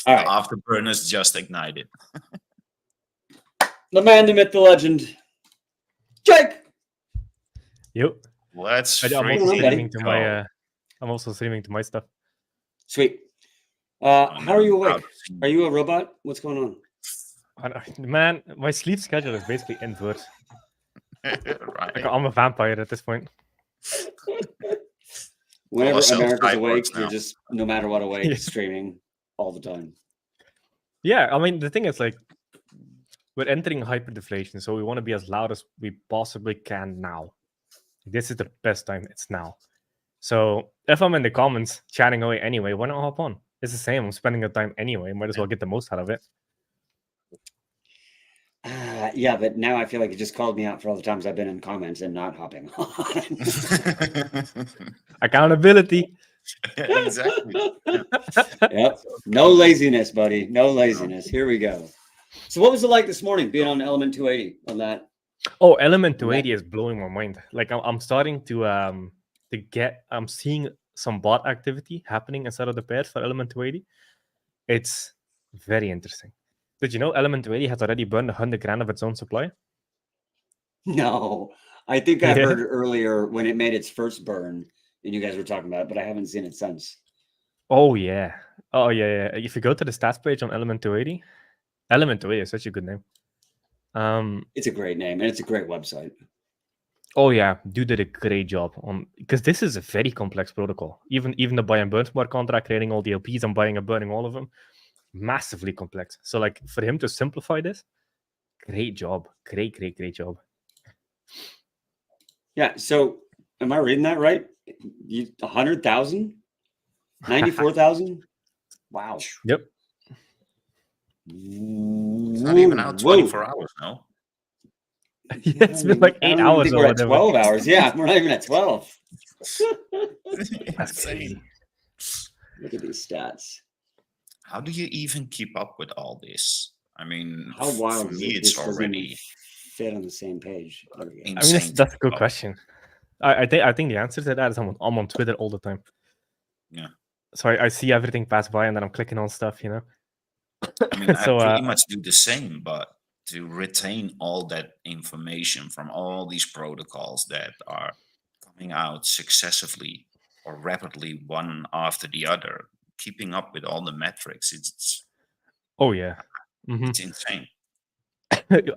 All right. Afterburners just ignited. The man, the myth, the legend. Jake! Yep. Let's I'm also streaming to my I'm also streaming to my stuff. Sweet. How are you awake? Are you a robot? What's going on? Man, my sleep schedule is basically inverse. Right. Like, I'm a vampire at this point. Whenever America's awake, you're just, no matter what, awake, streaming all the time. Yeah, I mean, the thing is, like, we're entering hyper-deflation, so we want to be as loud as we possibly can now. This is the best time. It's now. So if I'm in the comments chatting away anyway, why not hop on? It's the same. I'm spending the time anyway. Might as well get the most out of it. Yeah, but now I feel like you just called me out for all the times I've been in comments and not hopping on. Accountability. Exactly. Yep. No laziness, buddy. No laziness. Here we go. So what was it like this morning being on Element 280 on that? Oh, Element 280 is blowing my mind. Like, I'm starting to get, I'm seeing some bot activity happening inside of the pairs for Element 280. It's very interesting. Did you know Element 280 has already burned 100 grand of its own supply? No, I think I heard earlier when it made its first burn, and you guys were talking about it, but I haven't seen it since. Oh yeah. If you go to the stats page on Element 280, Element 280 is such a good name. It's a great name, and it's a great website. Oh yeah, dude did a great job on, because this is a very complex protocol. Even the buy and burn smart contract, creating all the LPs and buying and burning all of them, massively complex. So like for him to simplify this, great job, great job. Yeah. So am I reading that right? 100,000, 94,000. Wow. Yep. It's not even out 24 hours now. Yeah, it's been like 8 hours. We're at 12 hours. Yeah, we're not even at 12. That's crazy. Look at these stats. How do you even keep up with all this? I mean, how wild for me, it's already fit on the same page. I mean, that's a good question. I think the answer to that is I'm on Twitter all the time. Yeah. So I see everything pass by, and then I'm clicking on stuff, you know. I mean, so, I pretty much do the same, but to retain all that information from all these protocols that are coming out successively or rapidly one after the other, keeping up with all the metrics, it's it's insane.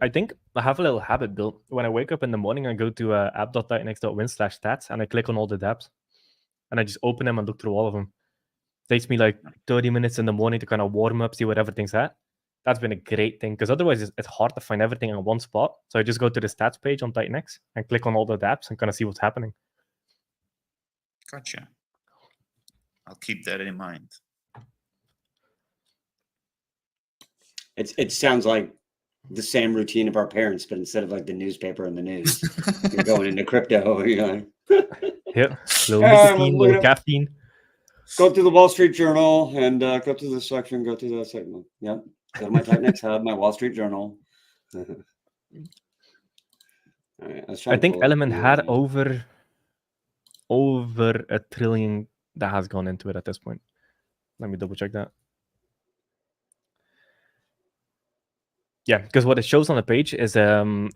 I think I have a little habit built. When I wake up in the morning, I go to app.titanx.win/stats and I click on all the dApps and I just open them and look through all of them. It takes me like 30 minutes in the morning to kind of warm up, see what everything's at. That's been a great thing because otherwise it's hard to find everything in one spot. So I just go to the stats page on Titanx and click on all the dApps and kind of see what's happening. Gotcha. I'll keep that in mind. It sounds like the same routine of our parents, but instead of like the newspaper and the news, you're going into crypto. You're like, yeah, little caffeine. Go to the Wall Street Journal and go to this section. Go to that section. Yep. Go to my Titanx hub, my Wall Street Journal. All right, I think Element had over $1 trillion that has gone into it at this point. Let me double check that. Yeah, because what it shows on the page is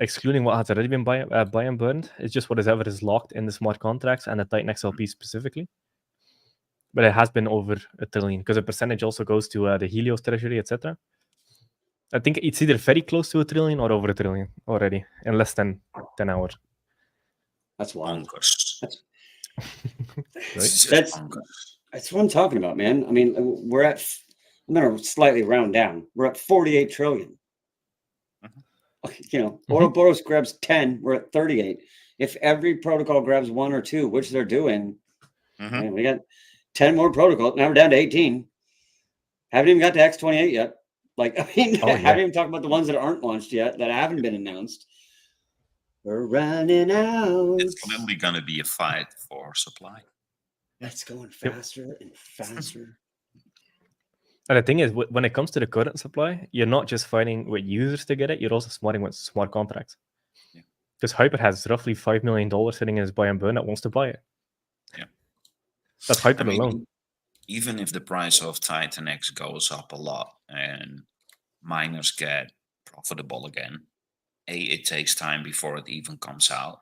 excluding what has already been buy and burned. It's just whatever is locked in the smart contracts and the Titanx LP specifically. But it has been over $1 trillion because the percentage also goes to the Helios treasury, etc. I think it's either very close to $1 trillion or over $1 trillion already in less than 10 hours. That's wild. Right? That's what I'm talking about, man. I mean, I'm going to slightly round down. We're at 48 trillion. You know, Ouroboros grabs 10. We're at 38. If every protocol grabs 1 or 2, which they're doing, man, we got 10 more protocols. Now we're down to 18. Haven't even got to X28 yet. Like, I mean, haven't even talked about the ones that aren't launched yet, that haven't been announced. We're running out. It's literally going to be a fight for supply. That's going faster and faster. And the thing is, when it comes to the current supply, you're not just fighting with users to get it, you're also smarting with smart contracts. Because Hyper has roughly $5 million sitting in his buy and burn that wants to buy it. Yeah. That's Hyper alone. even if the price of Titanx goes up a lot and miners get profitable again, it takes time before it even comes out.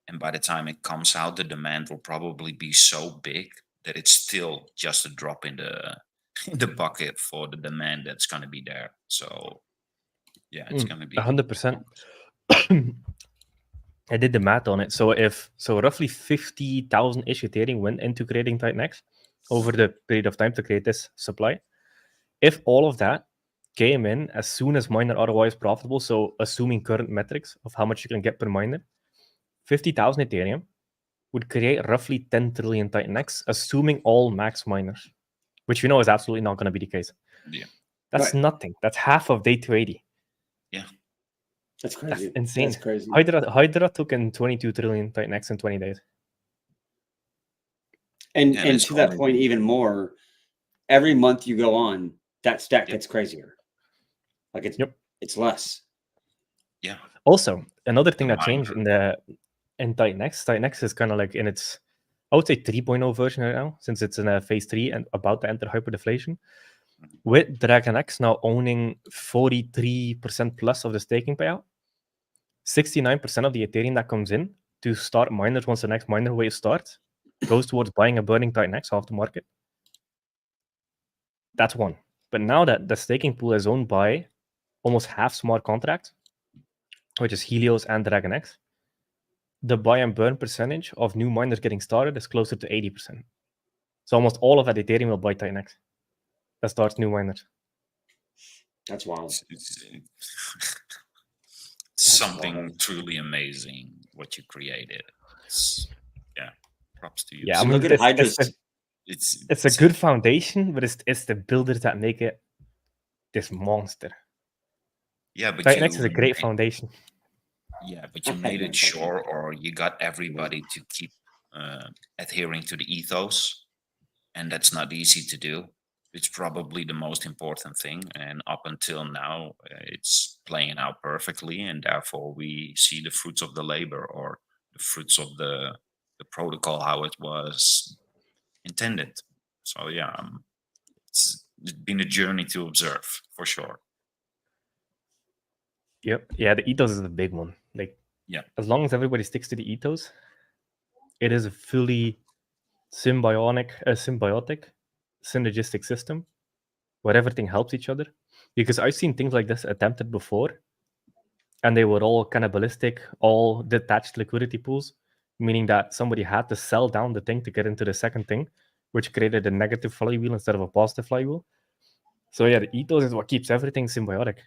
And by the time it comes out, the demand will probably be so big that it's still just a drop in the bucket for the demand that's going to be there. So yeah, it's going to be 100%. I did the math on it. So roughly 50,000 ish Ethereum went into creating Titanx over the period of time to create this supply. If all of that came in as soon as miner ROI is profitable, so assuming current metrics of how much you can get per miner, 50,000 Ethereum would create roughly 10 trillion Titanx, assuming all max miners, which we know is absolutely not going to be the case. Yeah. That's nothing. That's half of day 280. Yeah. That's crazy. That's insane. That's crazy. Hydra took in 22 trillion Titanx in 20 days. And to that point, even more, every month you go on, that stack gets crazier. Like it's less. Yeah. Also, another thing that changed in Titanx. Titanx is kind of like in its, I would say 3.0 version right now, since it's in phase 3 and about to enter hyper-deflation. With DragonX now owning 43% plus of the staking payout, 69% of the Ethereum that comes in to start miners once the next miner wave starts goes towards buying a burning Titanx off the market. That's one. But now that the staking pool is owned by almost half smart contracts, which is Helios and DragonX, the buy and burn percentage of new miners getting started is closer to 80%. So almost all of that Ethereum will buy Titanx that starts new miners. That's wild. It's something truly amazing what you created. Props to you. Yeah, I mean, look at Hydra's. It's a good foundation, but it's the builders that make it this monster. Yeah, but Titanx is a great foundation. Yeah, but you made it sure, or you got everybody to keep adhering to the ethos, and that's not easy to do. It's probably the most important thing, and up until now, it's playing out perfectly, and therefore we see the fruits of the labor, or the fruits of the protocol, how it was intended. So yeah, it's been a journey to observe for sure. Yep. Yeah, the ethos is the big one. Like, as long as everybody sticks to the ethos, it is a fully symbiotic, synergistic system where everything helps each other. Because I've seen things like this attempted before, and they were all cannibalistic, all detached liquidity pools, meaning that somebody had to sell down the thing to get into the second thing, which created a negative flywheel instead of a positive flywheel. So yeah, the ethos is what keeps everything symbiotic.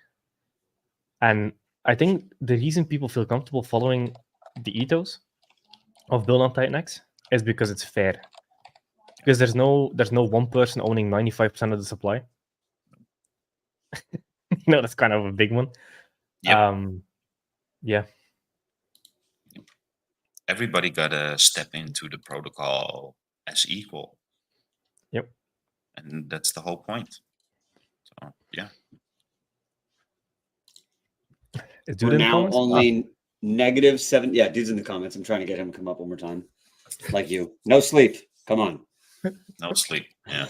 And I think the reason people feel comfortable following the ethos of build on Titanx is because it's fair. Because there's no one person owning 95% of the supply. No, that's kind of a big one. Yep. Yeah. Everybody got to step into the protocol as equal. Yep. And that's the whole point. So, yeah. We're now only -7. Yeah, dude's in the comments. I'm trying to get him to come up one more time. Like you. No sleep. Come on. No sleep. Yeah.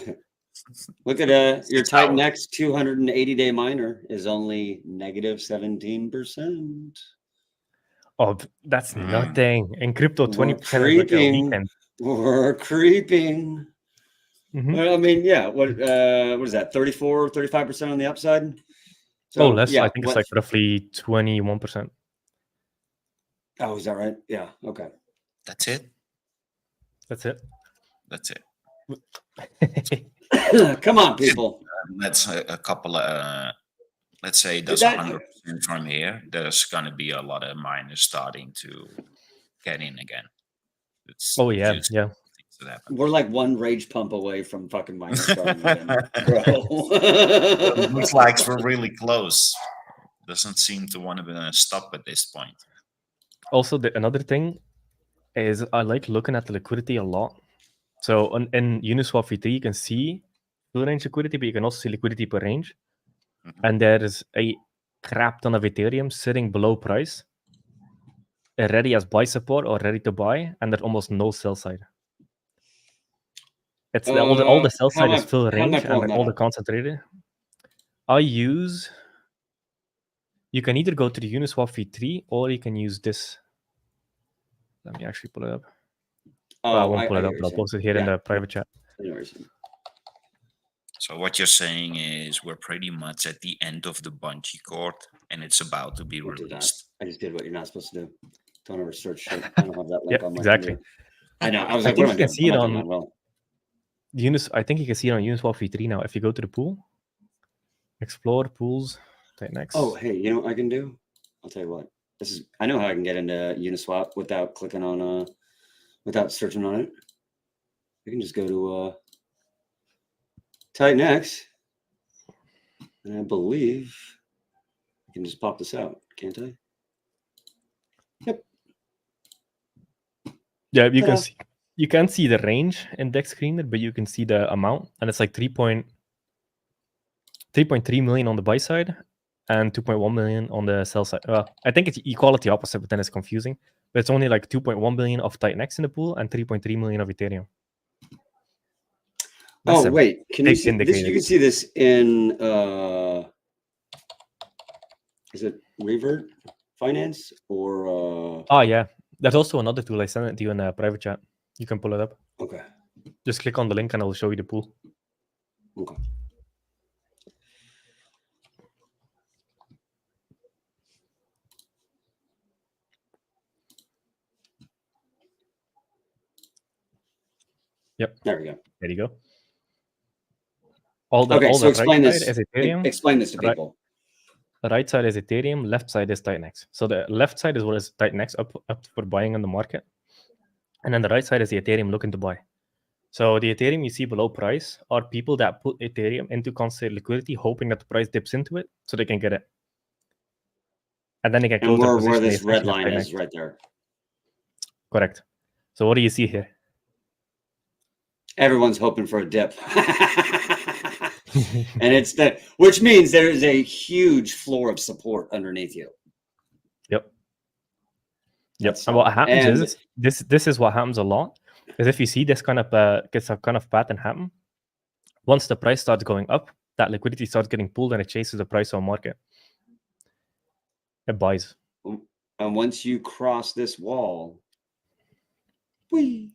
Look at your Titanx 280-day miner is only -17%. Oh, that's nothing. In crypto, 20% is like a weekend. We're creeping. Well, I mean, yeah. What is that? 35% on the upside? So, less. Yeah, I think it's like roughly 21%. Oh, is that right? Yeah. Okay. That's it. That's it. That's it. Come on, people. That's a couple of. Let's say that's 100% from here. There's going to be a lot of miners starting to get in again. Yeah. We're like one rage pump away from fucking miners starting again, bro. It looks like we're really close. Doesn't seem to want to stop at this point. Also, another thing is I like looking at the liquidity a lot. So in Uniswap V3, you can see full range liquidity, but you can also see liquidity per range. And there is a crap ton of Ethereum sitting below price, ready as buy support or ready to buy, and there's almost no sell side. It's all the sell side is full how am I range and pulling like that all the up? concentrated. You can either go to the Uniswap v3 or you can use this. Let me actually pull it up. Well, I won't pull it up, but I'll post it here in the private chat. So what you're saying is we're pretty much at the end of the bungee cord and it's about to be released. I just did what you're not supposed to do. Don't ever search shit. I don't have that link on my exactly. computer. I know. I was I like, think what you can see it on well. I think you can see it on Uniswap v3 now. If you go to the pool, explore pools, Titanx. Oh, hey, you know what I can do? I'll tell you what. I know how I can get into Uniswap without clicking on without searching on it. I can just go to Titanx, and I believe I can just pop this out, can't I? Yep. Yeah, you can't see the range index screener, but you can see the amount, and it's like 3.3 million on the buy side and 2.1 million on the sell side. I think you call it the opposite, but then it's confusing. But it's only like 2.1 billion of Titanx in the pool and 3.3 million of Ethereum. That's wait, can you see indicator. this? You can see this in is it Revert Finance or Oh yeah. There's also another tool. I sent it to you in a private chat. You can pull it up. Okay. Just click on the link and I'll show you the pool. Okay. Yep. There we go. There you go. So explain right this. Side is Ethereum. Explain this to people. The right side is Ethereum. Left side is Titanx. So the left side is what is Titanx up for buying on the market, and then the right side is the Ethereum looking to buy. So the Ethereum you see below price are people that put Ethereum into constant liquidity, hoping that the price dips into it so they can get it, and then they can close their position. Where this red line is right there. Correct. So what do you see here? Everyone's hoping for a dip. And which means there is a huge floor of support underneath you. Yep. And what happens is this is what happens a lot is if you see this kind of pattern happen, once the price starts going up, that liquidity starts getting pulled and it chases the price on market. It buys. And once you cross this wall, whee.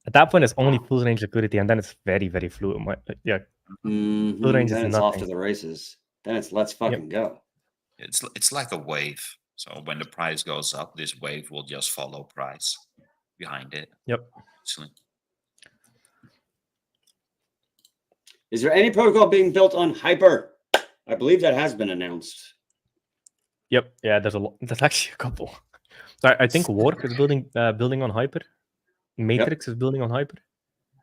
At that point, it's only full range liquidity, and then it's very, very fluid. Full range is nothing. Off to the races. Then it's let's fucking go. It's like a wave. So when the price goes up, this wave will just follow price behind it. Yep. Excellent. Is there any protocol being built on Hyper? I believe that has been announced. Yep. Yeah, there's actually a couple. So I think Warp is building on Hyper. Matrix is building on Hyper.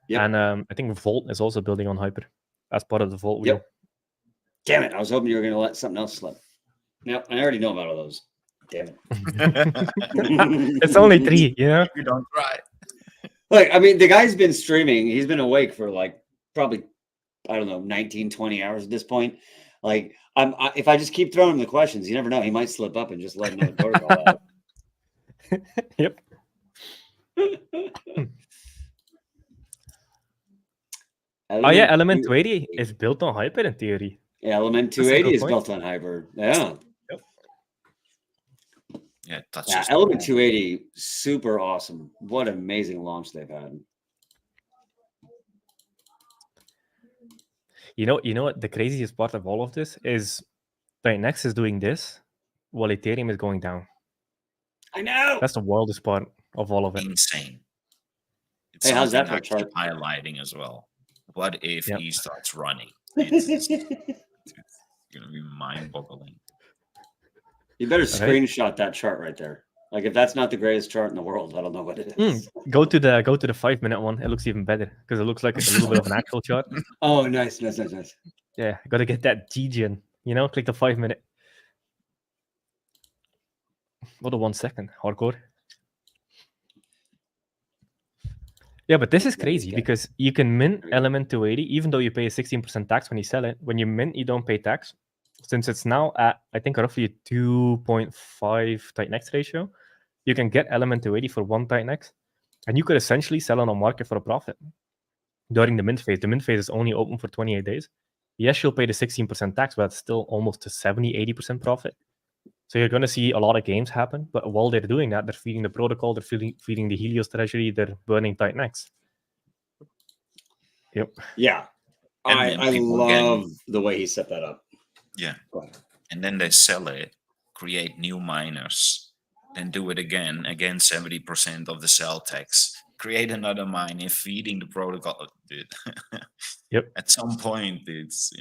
Yep. And I think Volt is also building on Hyper as part of the Volt wheel. Damn it. I was hoping you were going to let something else slip. Yep. I already know about all those. Damn it. It's only 3, you know? You don't try. Look, I mean, the guy's been streaming. He's been awake for like probably, I don't know, 19, 20 hours at this point. Like, if I just keep throwing him the questions, you never know. He might slip up and just let another protocol out. Yep. Element 280 is built on Hyper in theory. Yeah, Element 280 is built on Hyper. Yeah. Yep. Yeah, Element 280, super awesome. What an amazing launch they've had. You know what the craziest part of all of this is Titanx is doing this while Ethereum is going down. I know. That's the wildest part of all of it. Insane. It's how's that for a chart? Highlighting as well. What if he starts running? It's going to be mind-boggling. You better screenshot that chart right there. Like if that's not the greatest chart in the world, I don't know what it is. Go to the 5-minute one. It looks even better because it looks like it's a little bit of an actual chart. Oh, nice. Yeah, got to get that GGN. You know, click the 5-minute. What a 1 second hardcore. Yeah, but this is crazy because you can mint Element 280 even though you pay a 16% tax when you sell it. When you mint, you don't pay tax. Since it's now at, I think, roughly a 2.5 Titanx ratio, you can get Element 280 for 1 Titanx, and you could essentially sell on a market for a profit. during the mint phase. The mint phase is only open for 28 days. Yes, you'll pay the 16% tax, but it's still almost to 70-80% profit. So you're going to see a lot of games happen. But while they're doing that, they're feeding the protocol, they're feeding the Helios treasury, they're burning Titanx. Yep. Yeah. I love the way he set that up. Yeah. And then they sell it, create new miners, then do it again 70% of the sell tax. Create another mine and feeding the protocol. Dude. Yep. At some point, it's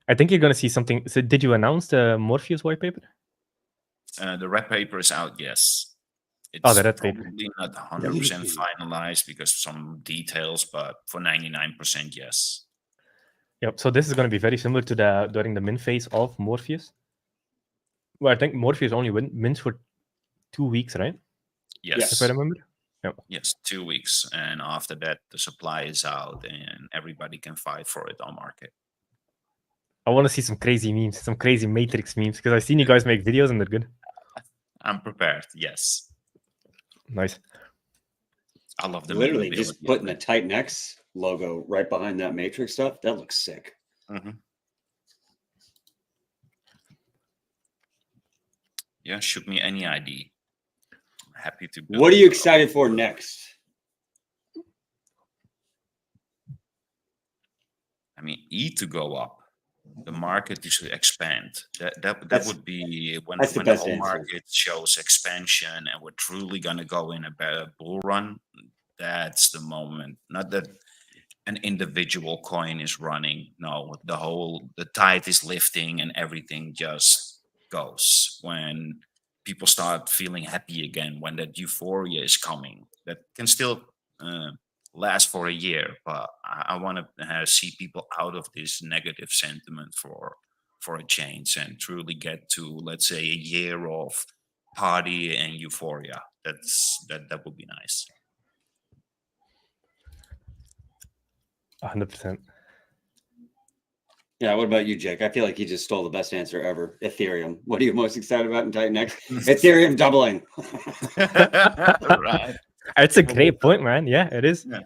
I think you're going to see something. So did you announce the Morpheus white paper? The red paper is out, yes. It's the red probably paper. not 100% finalized because some details, but for 99%, yes. Yep. So this is going to be very similar to during the mint phase of Morpheus. Well, I think Morpheus only mints for 2 weeks, right? Yes. If I remember. Yep. Yes, 2 weeks. And after that, the supply is out and everybody can fight for it on market. I want to see some crazy memes, some crazy Matrix memes, because I've seen you guys make videos and they're good. I'm prepared, yes. Nice. I love the literally just putting the Titanx logo right behind that Matrix stuff. That looks sick. Mm-hmm. Yeah, shoot me any ID. I'm happy to. What are you excited for next? I mean, E to go up, the market to expand. That would be when the whole market shows expansion and we're truly going to go in a better bull run. That's the moment. Not that an individual coin is running. No, the tide is lifting and everything just goes. When people start feeling happy again, when that euphoria is coming, that can still last for a year, but I want to see people out of this negative sentiment for a change and truly get to, let's say, a year of party and euphoria. That would be nice. 100%. Yeah, what about you, Jake? I feel like you just stole the best answer ever. Ethereum. What are you most excited about in Titanx? Ethereum doubling. Right. It's a great point, man. Yeah, it is. Yeah.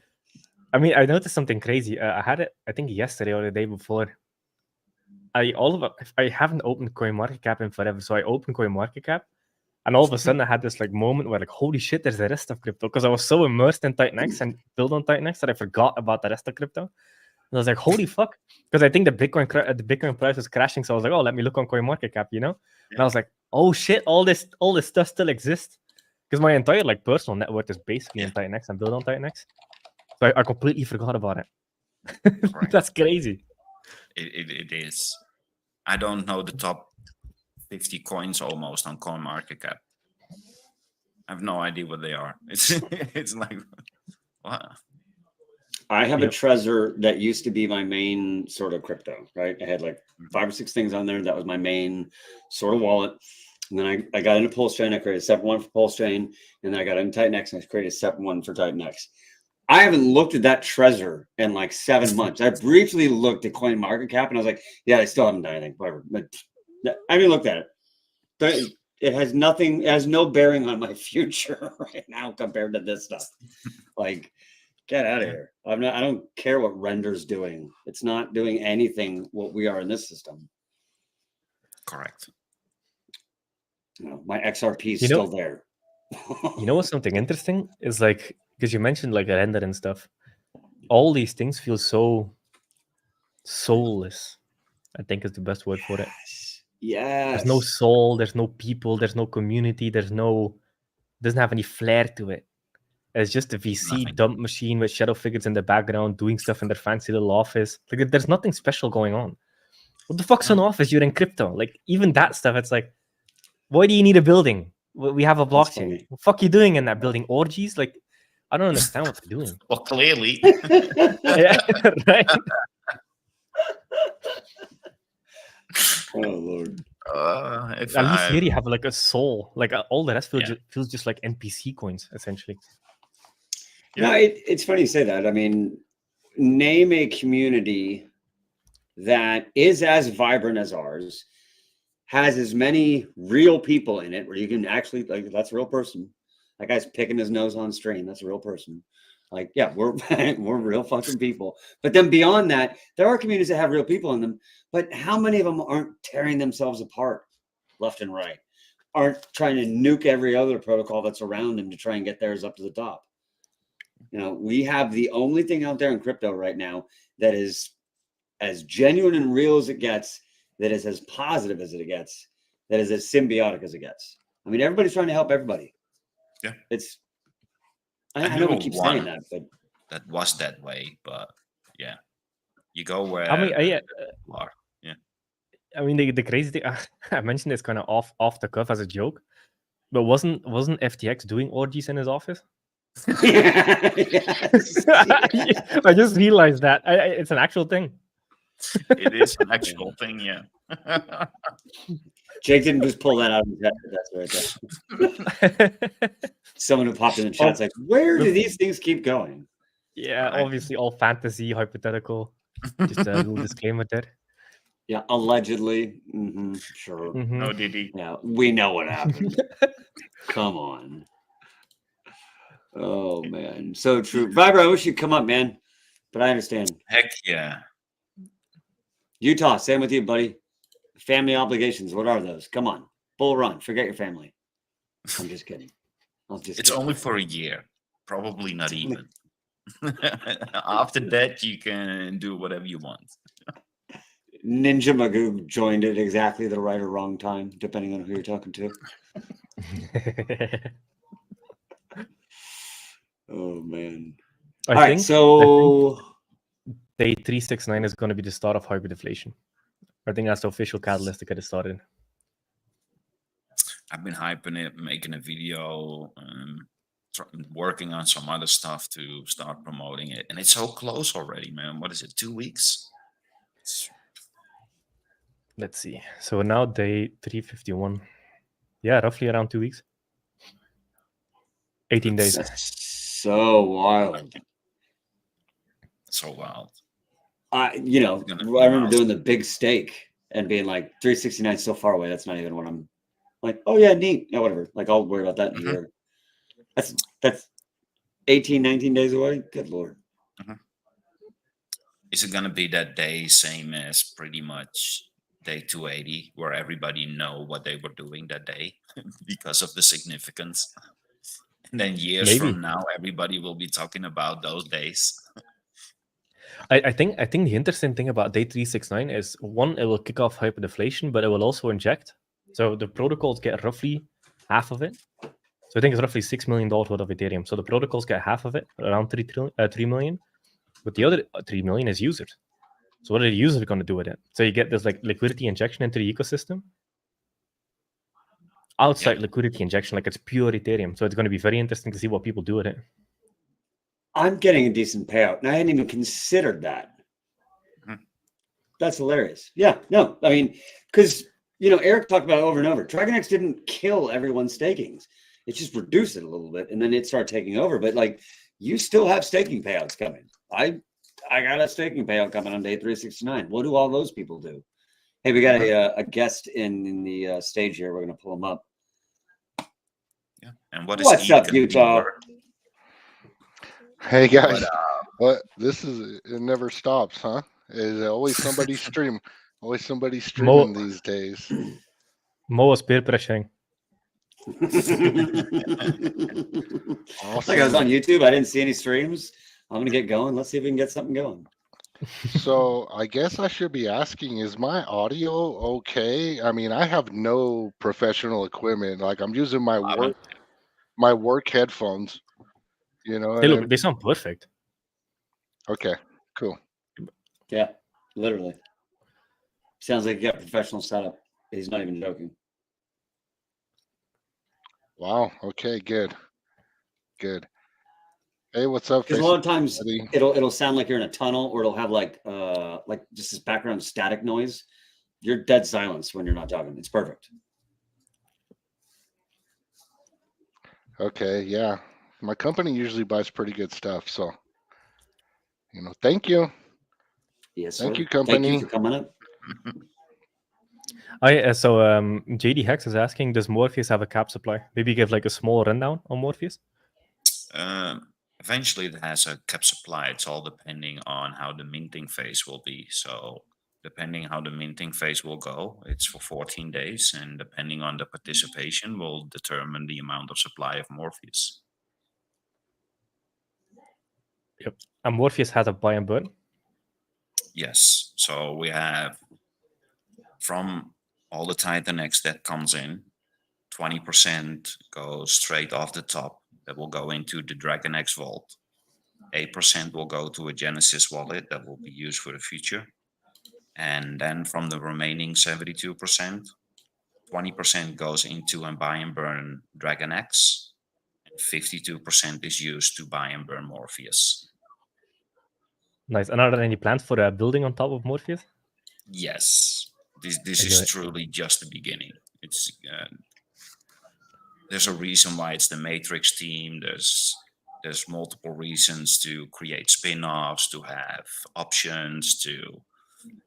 I mean, I noticed something crazy. I had it, I think, yesterday or the day before. I haven't opened CoinMarketCap in forever, so I opened CoinMarketCap, and all of a sudden I had this like moment where like, holy shit, there's the rest of crypto, because I was so immersed in Titanx and build on Titanx that I forgot about the rest of crypto. And I was like, holy fuck, because I think the Bitcoin price was crashing, so I was like, oh, let me look on CoinMarketCap, you know. Yeah. And I was like, oh shit, all this stuff still exists, because my entire like personal net worth is basically in Titanx and build on Titanx. So I completely forgot about it. Right. That's crazy. It is. I don't know the top 50 coins almost on CoinMarketCap. I have no idea what they are. It's like, what? I have a Trezor that used to be my main sort of crypto, right? I had like 5 or 6 things on there. That was my main sort of wallet. And then I got into Pulse Chain. I created a separate one for Pulse Chain. And then I got into Titanx and I created a separate one for Titanx. I haven't looked at that Trezor in like 7 months. I briefly looked at CoinMarketCap and I was like, yeah, I still haven't done anything. Whatever. But I haven't looked at it. But it has nothing, it has no bearing on my future right now compared to this stuff. Like, get out of here. I don't care what Render's doing. It's not doing anything what we are in this system. Correct. You know, my XRP is still there. You know what's something interesting is like, because you mentioned like a render and stuff, all these things feel so soulless, I think is the best word for it. Yes. There's no soul, there's no people, there's no community, doesn't have any flair to it. It's just a VC dump machine with shadow figures in the background doing stuff in their fancy little office. Like, there's nothing special going on. What the fuck's an office? You're in crypto. Like, even that stuff, it's like, why do you need a building? We have a blockchain. What the fuck are you doing in that building? Orgies? Like, I don't understand what they're doing. Well, clearly. Yeah, right. Oh, Lord. At least here you have like a soul. Like all the rest feels just like NPC coins, essentially. Yeah, it's funny you say that. I mean, name a community that is as vibrant as ours, has as many real people in it where you can actually, like, that's a real person. That guy's picking his nose on stream. That's a real person. Like, yeah, we're we're real fucking people. But then beyond that, there are communities that have real people in them. But how many of them aren't tearing themselves apart left and right? Aren't trying to nuke every other protocol that's around them to try and get theirs up to the top? You know, we have the only thing out there in crypto right now that is as genuine and real as it gets, that is as positive as it gets, that is as symbiotic as it gets. I mean, everybody's trying to help everybody. Yeah. It's, I know we keep saying that, but that was that way. But yeah, you go where I mean, you are. Yeah. I mean, the crazy thing, I mentioned this kind of off the cuff as a joke, but wasn't FTX doing orgies in his office? Yes. I just realized that it's an actual thing. It is an actual thing, yeah. Jake didn't just pull that out of his head. That's right there. Someone who popped in the chat's like, where do these things keep going? Yeah, obviously all fantasy, hypothetical. Just a little disclaimer there. Yeah, allegedly. Sure. No, did he? Yeah, we know what happened. Come on. Oh, man. So true. Vibra, I wish you'd come up, man. But I understand. Heck yeah. Utah, same with you, buddy. Family obligations. What are those? Come on. Bull run. Forget your family. I'm just kidding. It's only for a year. Probably not even. After that, you can do whatever you want. Ninja Magoo joined at exactly the right or wrong time, depending on who you're talking to. Oh, man. All right, so day 369 is going to be the start of hyper-deflation. I think that's the official catalyst to get it started. I've been hyping it, making a video, working on some other stuff to start promoting it. And it's so close already, man. What is it, 2 weeks? Let's see. So now day 351. Yeah, roughly around 2 weeks. 18 days. So wild. So wild. You know, I remember doing the big stake and being like, 369 is so far away. That's not even what I'm like, oh yeah, neat. Yeah, whatever. Like, I'll worry about that in a year. That's 18, 19 days away. Good Lord. Is it going to be that day same as pretty much day 280 where everybody know what they were doing that day because of the significance? And then years from now, everybody will be talking about those days. I think the interesting thing about day 369 is, one, it will kick off hyperdeflation, but it will also inject. So the protocols get roughly half of it. So I think it's roughly $6 million worth of Ethereum. So the protocols get half of it, around 3 million. But the other 3 million is users. So what are the users going to do with it? So you get this like liquidity injection into the ecosystem. Outside liquidity injection, like it's pure Ethereum. So it's going to be very interesting to see what people do with it. I'm getting a decent payout, and I hadn't even considered that. That's hilarious. Yeah, no, I mean, because, you know, Eric talked about it over and over. DragonX didn't kill everyone's stakings. It just reduced it a little bit, and then it started taking over. But, like, you still have staking payouts coming. I got a staking payout coming on day 369. What do all those people do? Hey, we got a guest in the stage here. We're going to pull him up. Yeah. And what's up, Utah? Hey guys, what it never stops, huh? Is always somebody streaming these days. Mo was peer pressuring. Awesome. Like I was on YouTube, I didn't see any streams. I'm gonna get going. Let's see if we can get something going. So I guess I should be asking, is my audio okay? I mean, I have no professional equipment. Like I'm using my work headphones. You know, they sound perfect. Okay, cool. Yeah, literally. Sounds like you got a professional setup. He's not even joking. Wow. Okay, good. Hey, what's up? Because a lot of times it'll sound like you're in a tunnel, or it'll have like just this background static noise. You're dead silence when you're not talking. It's perfect. Okay, yeah. My company usually buys pretty good stuff, so you know, thank you. Yes, thank sir. you, company. Thank you for coming up. So JD Hex is asking, does Morpheus have a cap supply? Maybe give like a small rundown on Morpheus. I eventually it has a cap supply. It's all depending on how the minting phase will be. So depending how the minting phase will go, it's for 14 days, and depending on the participation will determine the amount of supply of Morpheus. Yep. And Morpheus has a buy and burn? Yes. So we have, from all the Titanx that comes in, 20% goes straight off the top. That will go into the DragonX vault. 8% will go to a Genesis wallet that will be used for the future. And then from the remaining 72%, 20% goes into a buy and burn DragonX, and 52% is used to buy and burn Morpheus. Nice. And are there any plans for a building on top of Morpheus? Yes. This is truly just the beginning. It's there's a reason why it's the Matrix team. There's multiple reasons to create spin-offs, to have options,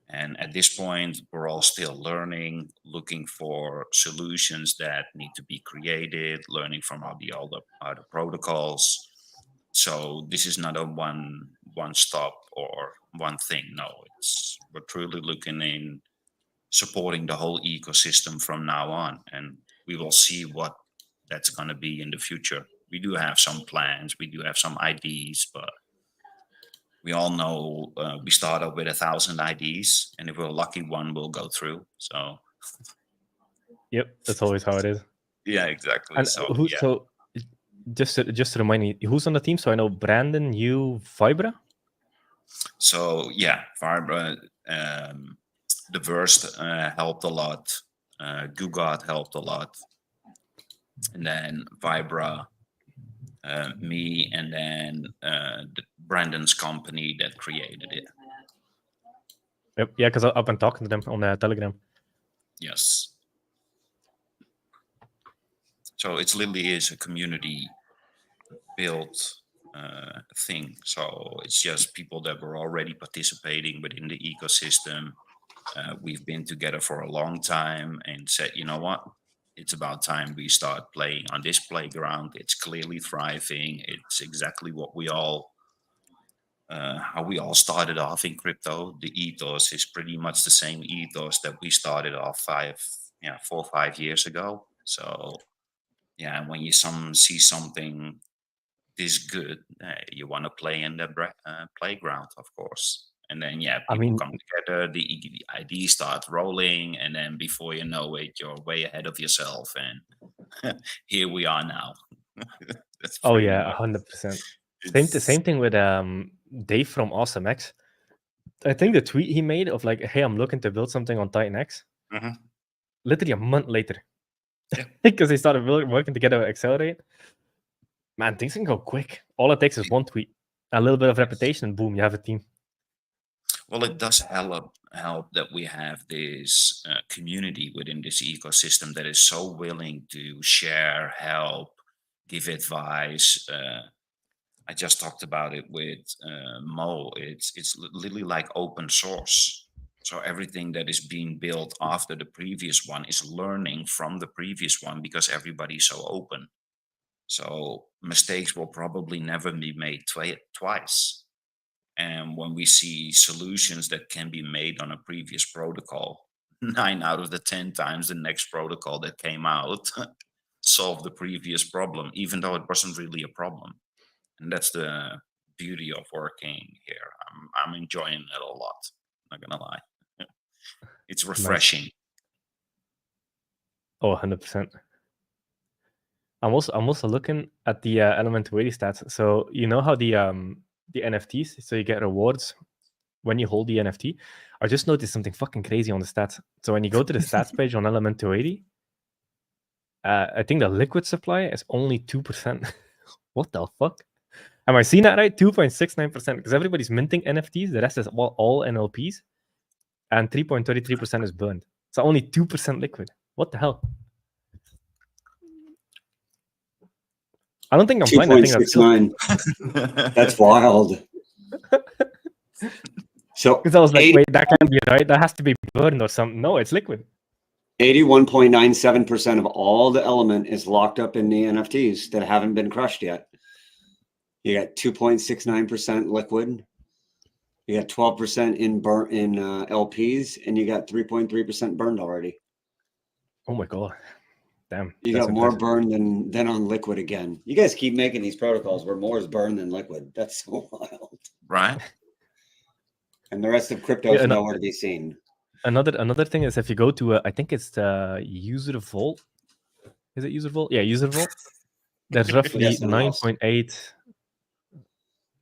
and at this point we're all still learning, looking for solutions that need to be created, learning from all the other protocols. So this is not a one stop or one thing. No, we're truly looking in supporting the whole ecosystem from now on, and we will see what that's going to be in the future. We do have some plans, we do have some IDs, but we all know we start up with 1,000 IDs, and if we're lucky, one will go through. So, yep, that's always how it is. Yeah, exactly. And so just to remind me, who's on the team? So I know Brandon, you, Vibra. So yeah, Vibra, the Verst helped a lot. Gugat helped a lot. And then Vibra, me, and then Brandon's company that created it. Yep. Yeah, because I've been talking to them on Telegram. Yes. So it's literally is a community built thing. So it's just people that were already participating within the ecosystem. We've been together for a long time and said, you know what? It's about time we start playing on this playground. It's clearly thriving. It's exactly what we all, how we all started off in crypto. The ethos is pretty much the same ethos that we started off 4 or 5 years ago. So yeah, when you see something this good, you want to play in the playground, of course. And then, people come together, the ID starts rolling, and then before you know it, you're way ahead of yourself. And here we are now. That's 100%. Same thing with Dave from AwesomeX. I think the tweet he made of like, hey, I'm looking to build something on Titanx. Mm-hmm. Literally a month later. Because they started working together with Accelerate. Man, things can go quick. All it takes is one tweet, a little bit of reputation, and boom, you have a team. Well, it does help that we have this community within this ecosystem that is so willing to share, help, give advice. I just talked about it with Mo. It's literally like open source. So everything that is being built after the previous one is learning from the previous one because everybody's so open. So mistakes will probably never be made twice. And when we see solutions that can be made on a previous protocol, 9 out of the 10 times the next protocol that came out solved the previous problem, even though it wasn't really a problem. And that's the beauty of working here. I'm enjoying it a lot, not gonna lie. It's refreshing. Nice. Oh, 100%. I'm also looking at the Element 280 stats. So you know how the NFTs, so you get rewards when you hold the NFT. I just noticed something fucking crazy on the stats. So when you go to the stats page on Element 280, I think the liquid supply is only 2%. What the fuck? Am I seeing that right? 2.69%, because everybody's minting NFTs. The rest is all NLPs, and 3.33% is burned. So only 2% liquid. What the hell? I don't think I'm blind. I think that's 2.69. That's wild. So because I was like, wait, that can't be right. That has to be burned or something. No, it's liquid. 81.97% of all the element is locked up in the NFTs that haven't been crushed yet. You got 2.69% liquid. You got 12% in LPs, and you got 3.3% burned already. Oh my god. Damn. You got more burn than on liquid again. You guys keep making these protocols where more is burned than liquid. That's so wild. Right. And the rest of crypto is nowhere to be seen. Another thing is if you go to I think it's the user vault. Is it user vault? Yeah, user vault. There's roughly 9.8.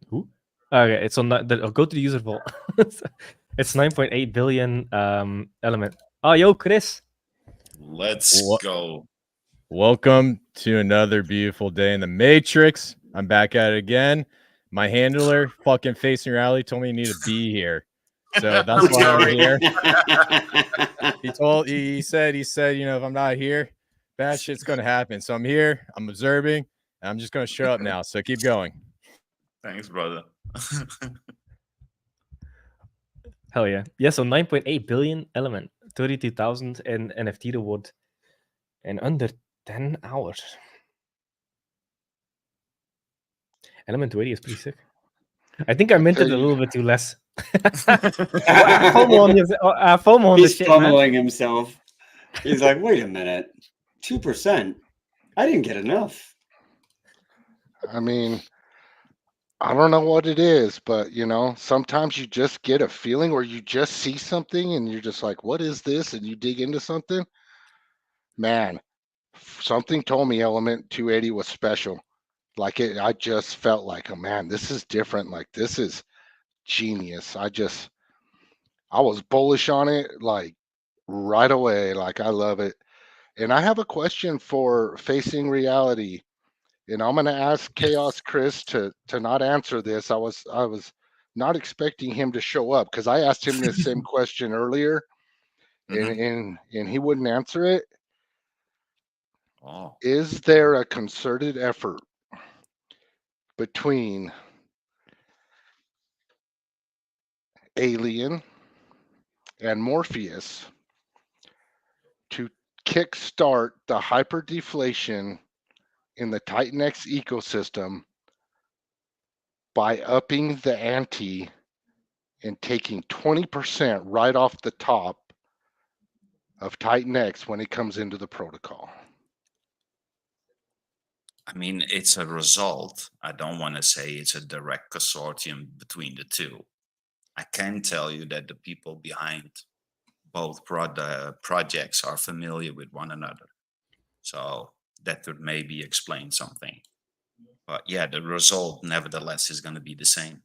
Who? Okay, it's on that. Go to the user vault. It's 9.8 billion element. Oh, yo, Chris. Let's go. Welcome to another beautiful day in the Matrix. I'm back at it again. My handler, fucking facing reality, told me you need to be here. So that's why I'm here. He said, you know, if I'm not here, bad shit's gonna happen. So I'm here, I'm observing, and I'm just gonna show up now. So keep going. Thanks, brother. Hell yeah. Yeah, so 9.8 billion element, 32,000 in NFT reward in under 10 hours. Element 20 is pretty sick. I think I minted a little bit too less. FOMO on He's shit, pummeling himself. He's like, wait a minute, 2%? I didn't get enough. I mean, I don't know what it is, but you know, sometimes you just get a feeling or you just see something and you're just like, what is this? And you dig into something. Man, something told me Element 280 was special. Like I just felt like, oh man, this is different. Like this is genius. I was bullish on it like right away. Like I love it. And I have a question for Facing Reality. And I'm going to ask Chaos Chris to not answer this. I was not expecting him to show up because I asked him this same question earlier, and he wouldn't answer it. Oh. Is there a concerted effort between Alien and Morpheus to kickstart the hyper-deflation in the Titanx ecosystem by upping the ante and taking 20% right off the top of Titanx when it comes into the protocol? I mean, it's a result. I don't want to say it's a direct consortium between the two. I can tell you that the people behind both projects are familiar with one another. So that could maybe explain something. But yeah, the result nevertheless is going to be the same.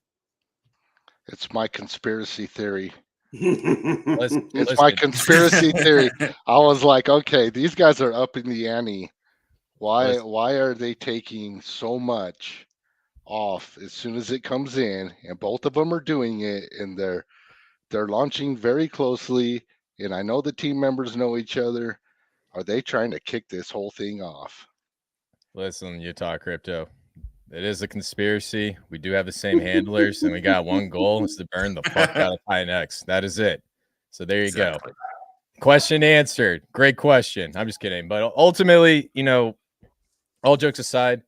It's my conspiracy theory. Listen. My conspiracy theory. I was like, okay, these guys are upping the ante. Why are they taking so much off as soon as it comes in? And both of them are doing it, and they're launching very closely. And I know the team members know each other. Are they trying to kick this whole thing off? Listen, Utah Crypto. It is a conspiracy. We do have the same handlers, and we got one goal: is to burn the fuck out of Titanx. That is it. So there you go. Question answered. Great question. I'm just kidding. But ultimately, you know, all jokes aside,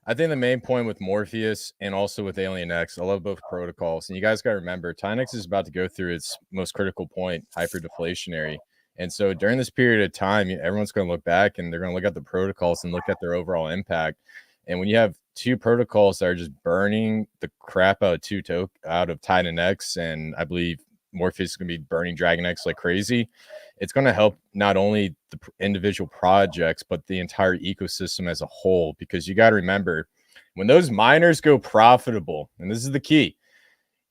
I think the main point with Morpheus and also with Alien X, I love both protocols. And you guys got to remember, Titanx is about to go through its most critical point, hyper-deflationary. And so during this period of time, everyone's going to look back and they're going to look at the protocols and look at their overall impact. And when you have two protocols that are just burning the crap out of Titanx, and I believe Morpheus is going to be burning Dragon X like crazy, it's going to help not only the individual projects, but the entire ecosystem as a whole. Because you got to remember, when those miners go profitable, and this is the key,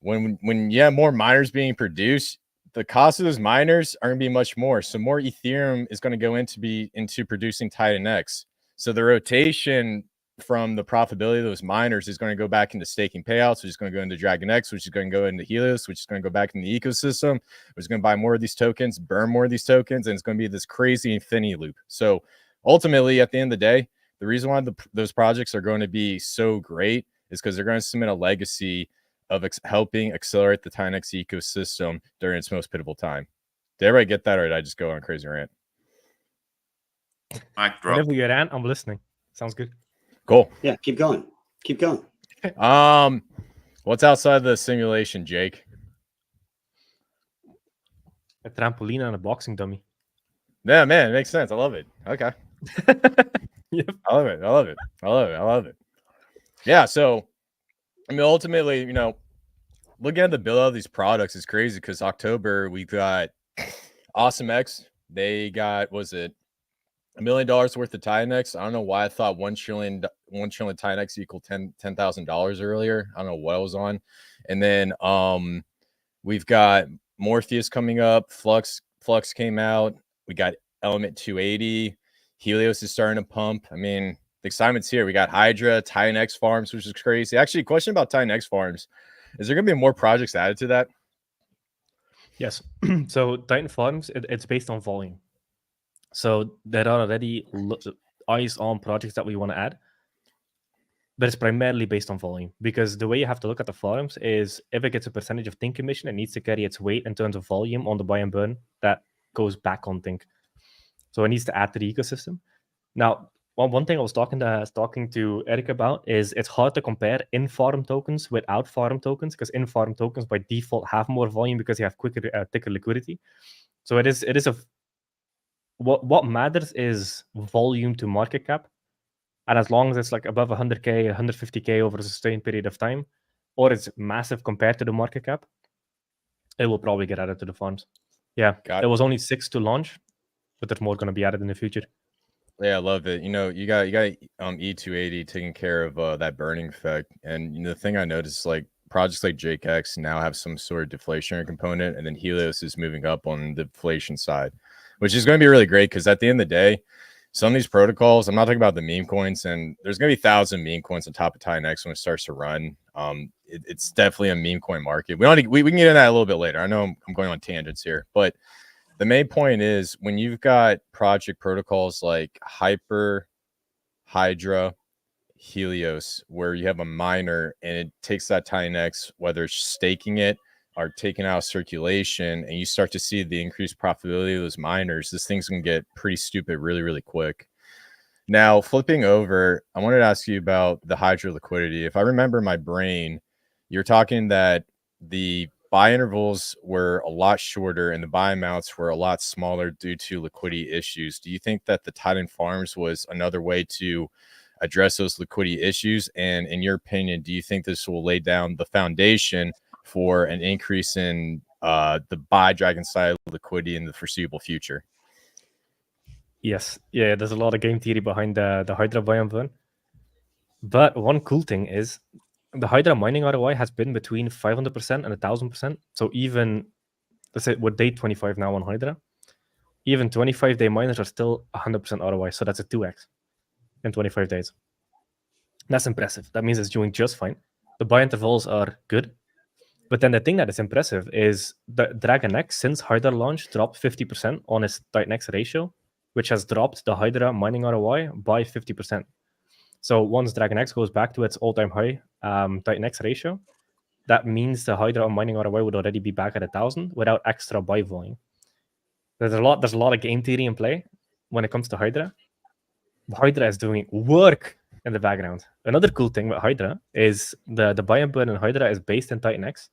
when you have more miners being produced, the cost of those miners are going to be much more. So more Ethereum is going to go into producing Titanx. So the rotation from the profitability of those miners is going to go back into staking payouts, which is going to go into Dragon X, which is going to go into Helios, which is going to go back in the ecosystem, which is going to buy more of these tokens, burn more of these tokens, and it's going to be this crazy infinity loop. So ultimately, at the end of the day, the reason why those projects are going to be so great is because they're going to submit a legacy of helping accelerate the Titanx ecosystem during its most pivotal time. Did everybody get that, or did I just go on a crazy rant? Whenever you rant, I'm listening. Sounds good. Cool. Yeah, keep going. Keep going. What's outside the simulation, Jake? A trampoline and a boxing dummy. Yeah, man, it makes sense. I love it. Okay. Yep. I love it. I love it. I love it. I love it. Yeah. So, I mean, ultimately, you know, looking at the build of these products is crazy because October we got Awesome X. They got, was it $1 million worth of Titanx? I don't know why I thought 1 trillion Titanx equal $10,000 earlier. I don't know what I was on. And then we've got Morpheus coming up. Flux came out. We got Element 280. Helios is starting to pump. I mean, the excitement's here. We got Hydra, Titanx farms, which is crazy. Actually, question about Titanx farms. Is there going to be more projects added to that? Yes. So Titan Farms, it's based on volume. So there are already eyes on projects that we want to add, but it's primarily based on volume because the way you have to look at the farms is if it gets a percentage of Think commission, it needs to carry its weight in terms of volume on the buy and burn that goes back on Think. So it needs to add to the ecosystem. Now, one thing I was talking to Eric about is it's hard to compare in-farm tokens with out-farm tokens because in-farm tokens by default have more volume because you have thicker liquidity. So it is what matters is volume to market cap, and as long as it's like above 100k, 150k over a sustained period of time, or it's massive compared to the market cap, it will probably get added to the farms. Yeah, it was only 6 to launch, but there's more going to be added in the future. Yeah, I love it. You know, you got E280 taking care of that burning effect. And you know, the thing I noticed, like projects like JakeX now have some sort of deflationary component, and then Helios is moving up on the deflation side, which is going to be really great because at the end of the day, some of these protocols, I'm not talking about the meme coins, and there's going to be 1,000 meme coins on top of Titanx when it starts to run. It's definitely a meme coin market. We can get into that a little bit later. I know I'm going on tangents here, but the main point is when you've got project protocols like Hyper, Hydra, Helios, where you have a miner and it takes that Titanx, whether it's staking it or taking out circulation, and you start to see the increased profitability of those miners, this thing's going to get pretty stupid really, really quick. Now, flipping over, I wanted to ask you about the Hydra liquidity. If I remember my brain, you're talking that the buy intervals were a lot shorter and the buy amounts were a lot smaller due to liquidity issues. Do you think that the Titan Farms was another way to address those liquidity issues? And in your opinion, do you think this will lay down the foundation for an increase in the buy dragon side liquidity in the foreseeable future? Yes. Yeah, there's a lot of game theory behind the Hydra buy and burn. But one cool thing is the Hydra mining ROI has been between 500% and 1,000%. So even, let's say we're day 25 now on Hydra, even 25-day miners are still 100% ROI. So that's a 2x in 25 days. That's impressive. That means it's doing just fine. The buy intervals are good. But then the thing that is impressive is the Dragon X, since Hydra launch, dropped 50% on its Titanx ratio, which has dropped the Hydra mining ROI by 50%. So once Dragon X goes back to its all-time high Titanx ratio, that means the Hydra mining ROI would already be back at 1,000 without extra buy volume. There's a lot of game theory in play when it comes to Hydra. Hydra is doing work in the background. Another cool thing with Hydra is the buy and burn in Hydra is based in Titanx.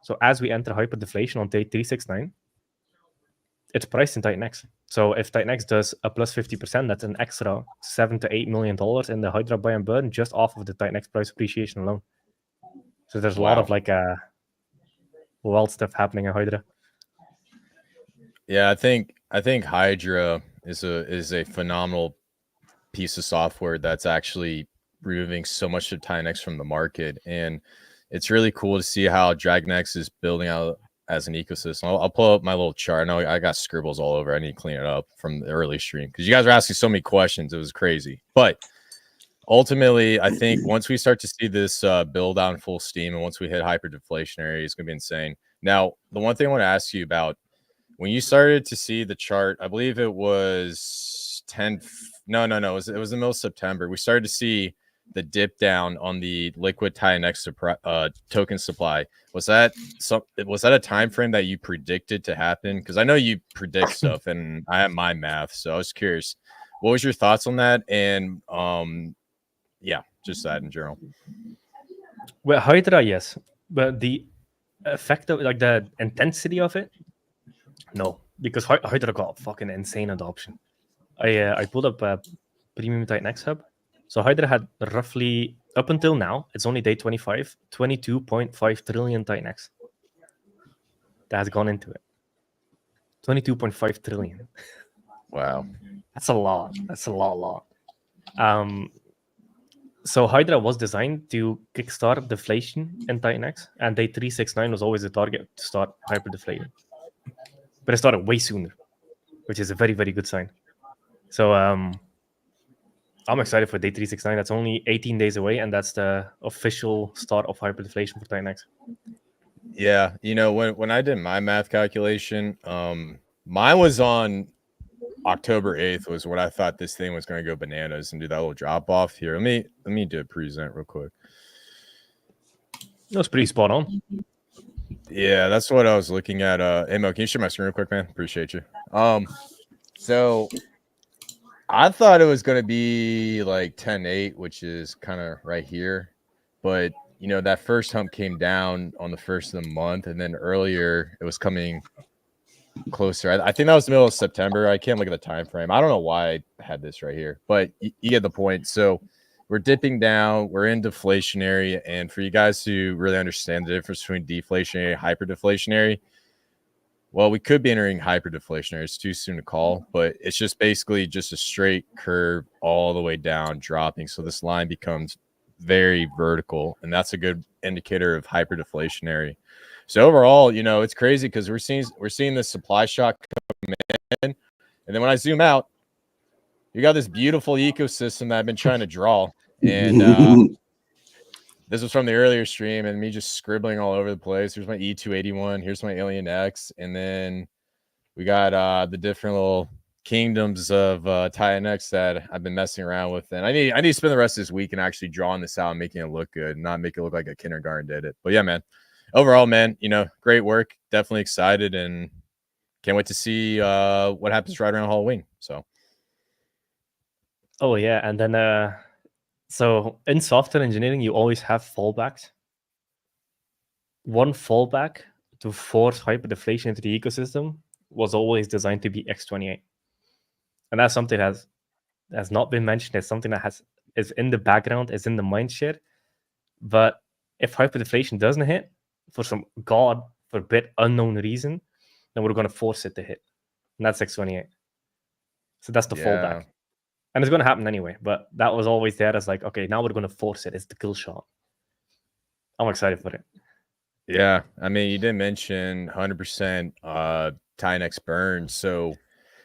So as we enter hyper-deflation on day 369, it's priced in Titanx. So if Titanx does a plus 50%, that's an extra $7 to $8 million in the Hydra buy and burn just off of the Titanx price appreciation alone. So there's a lot of like wild stuff happening at Hydra. Yeah, I think Hydra is a phenomenal piece of software that's actually removing so much of Titanx from the market, and it's really cool to see how DragonX is building out as an ecosystem. I'll pull up my little chart. I know I got scribbles all over. I need to clean it up from the early stream because you guys are asking so many questions. It was crazy. But ultimately, I think once we start to see this build out in full steam and once we hit hyper-deflationary, it's going to be insane. Now, the one thing I want to ask you about, when you started to see the chart, I believe it was it was the middle of September. We started to see the dip down on the liquid Titanx token supply. Was that a time frame that you predicted to happen? Because I know you predict stuff, and I have my math, so I was curious. What was your thoughts on that? And yeah, just that in general. Well, Hydra, yes, but the effect of like the intensity of it, no, because Hydra got fucking insane adoption. I pulled up a premium Titanx hub. So Hydra had roughly up until now, it's only day 25, 22.5 trillion Titanx that has gone into it. 22.5 trillion. Wow. That's a lot. That's a lot. So Hydra was designed to kickstart deflation in Titanx, and day 369 was always the target to start hyper-deflating. But it started way sooner, which is a very, very good sign. So I'm excited for day 369. That's only 18 days away, and that's the official start of hyper-deflation for Titanx. Yeah, you know, when I did my math calculation, mine was on October 8th was when I thought this thing was going to go bananas and do that little drop off. Here, let me do a present real quick. That's pretty spot on. Yeah, that's what I was looking at. Hey Mo, can you share my screen real quick, man? Appreciate you. So I thought it was going to be like 10.8, which is kind of right here, but you know, that first hump came down on the first of the month, and then earlier it was coming closer. I think that was the middle of September. I can't look at the time frame. I don't know why I had this right here, but you get the point. So we're dipping down. We're in deflationary, and for you guys who really understand the difference between deflationary and hyper-deflationary, well, we could be entering hyper-deflationary. It's too soon to call, but it's just basically just a straight curve all the way down, dropping. So this line becomes very vertical, and that's a good indicator of hyper-deflationary. So overall, you know, it's crazy because we're seeing this supply shock come in, and then when I zoom out, you got this beautiful ecosystem that I've been trying to draw, and this was from the earlier stream, and me just scribbling all over the place. Here's my E281, here's my Alien X, and then we got the different little kingdoms of Titanx that I've been messing around with, and I need to spend the rest of this week and actually drawing this out and making it look good, and not make it look like a kindergarten did it. But yeah, man. Overall, man, you know, great work. Definitely excited and can't wait to see what happens right around Halloween. So, oh yeah, and then so in software engineering, you always have fallbacks. One fallback to force hyperdeflation into the ecosystem was always designed to be X28, and that's something that has not been mentioned. It's something that is in the background, is in the mindshare. But if hyperdeflation doesn't hit, for some god forbid unknown reason, then we're going to force it to hit, and that's X28. So that's the fallback, and it's going to happen anyway. But that was always there as like, okay, now we're going to force it. It's the kill shot. I'm excited for it. Yeah, I mean, you did mention 100% Titanx burn. So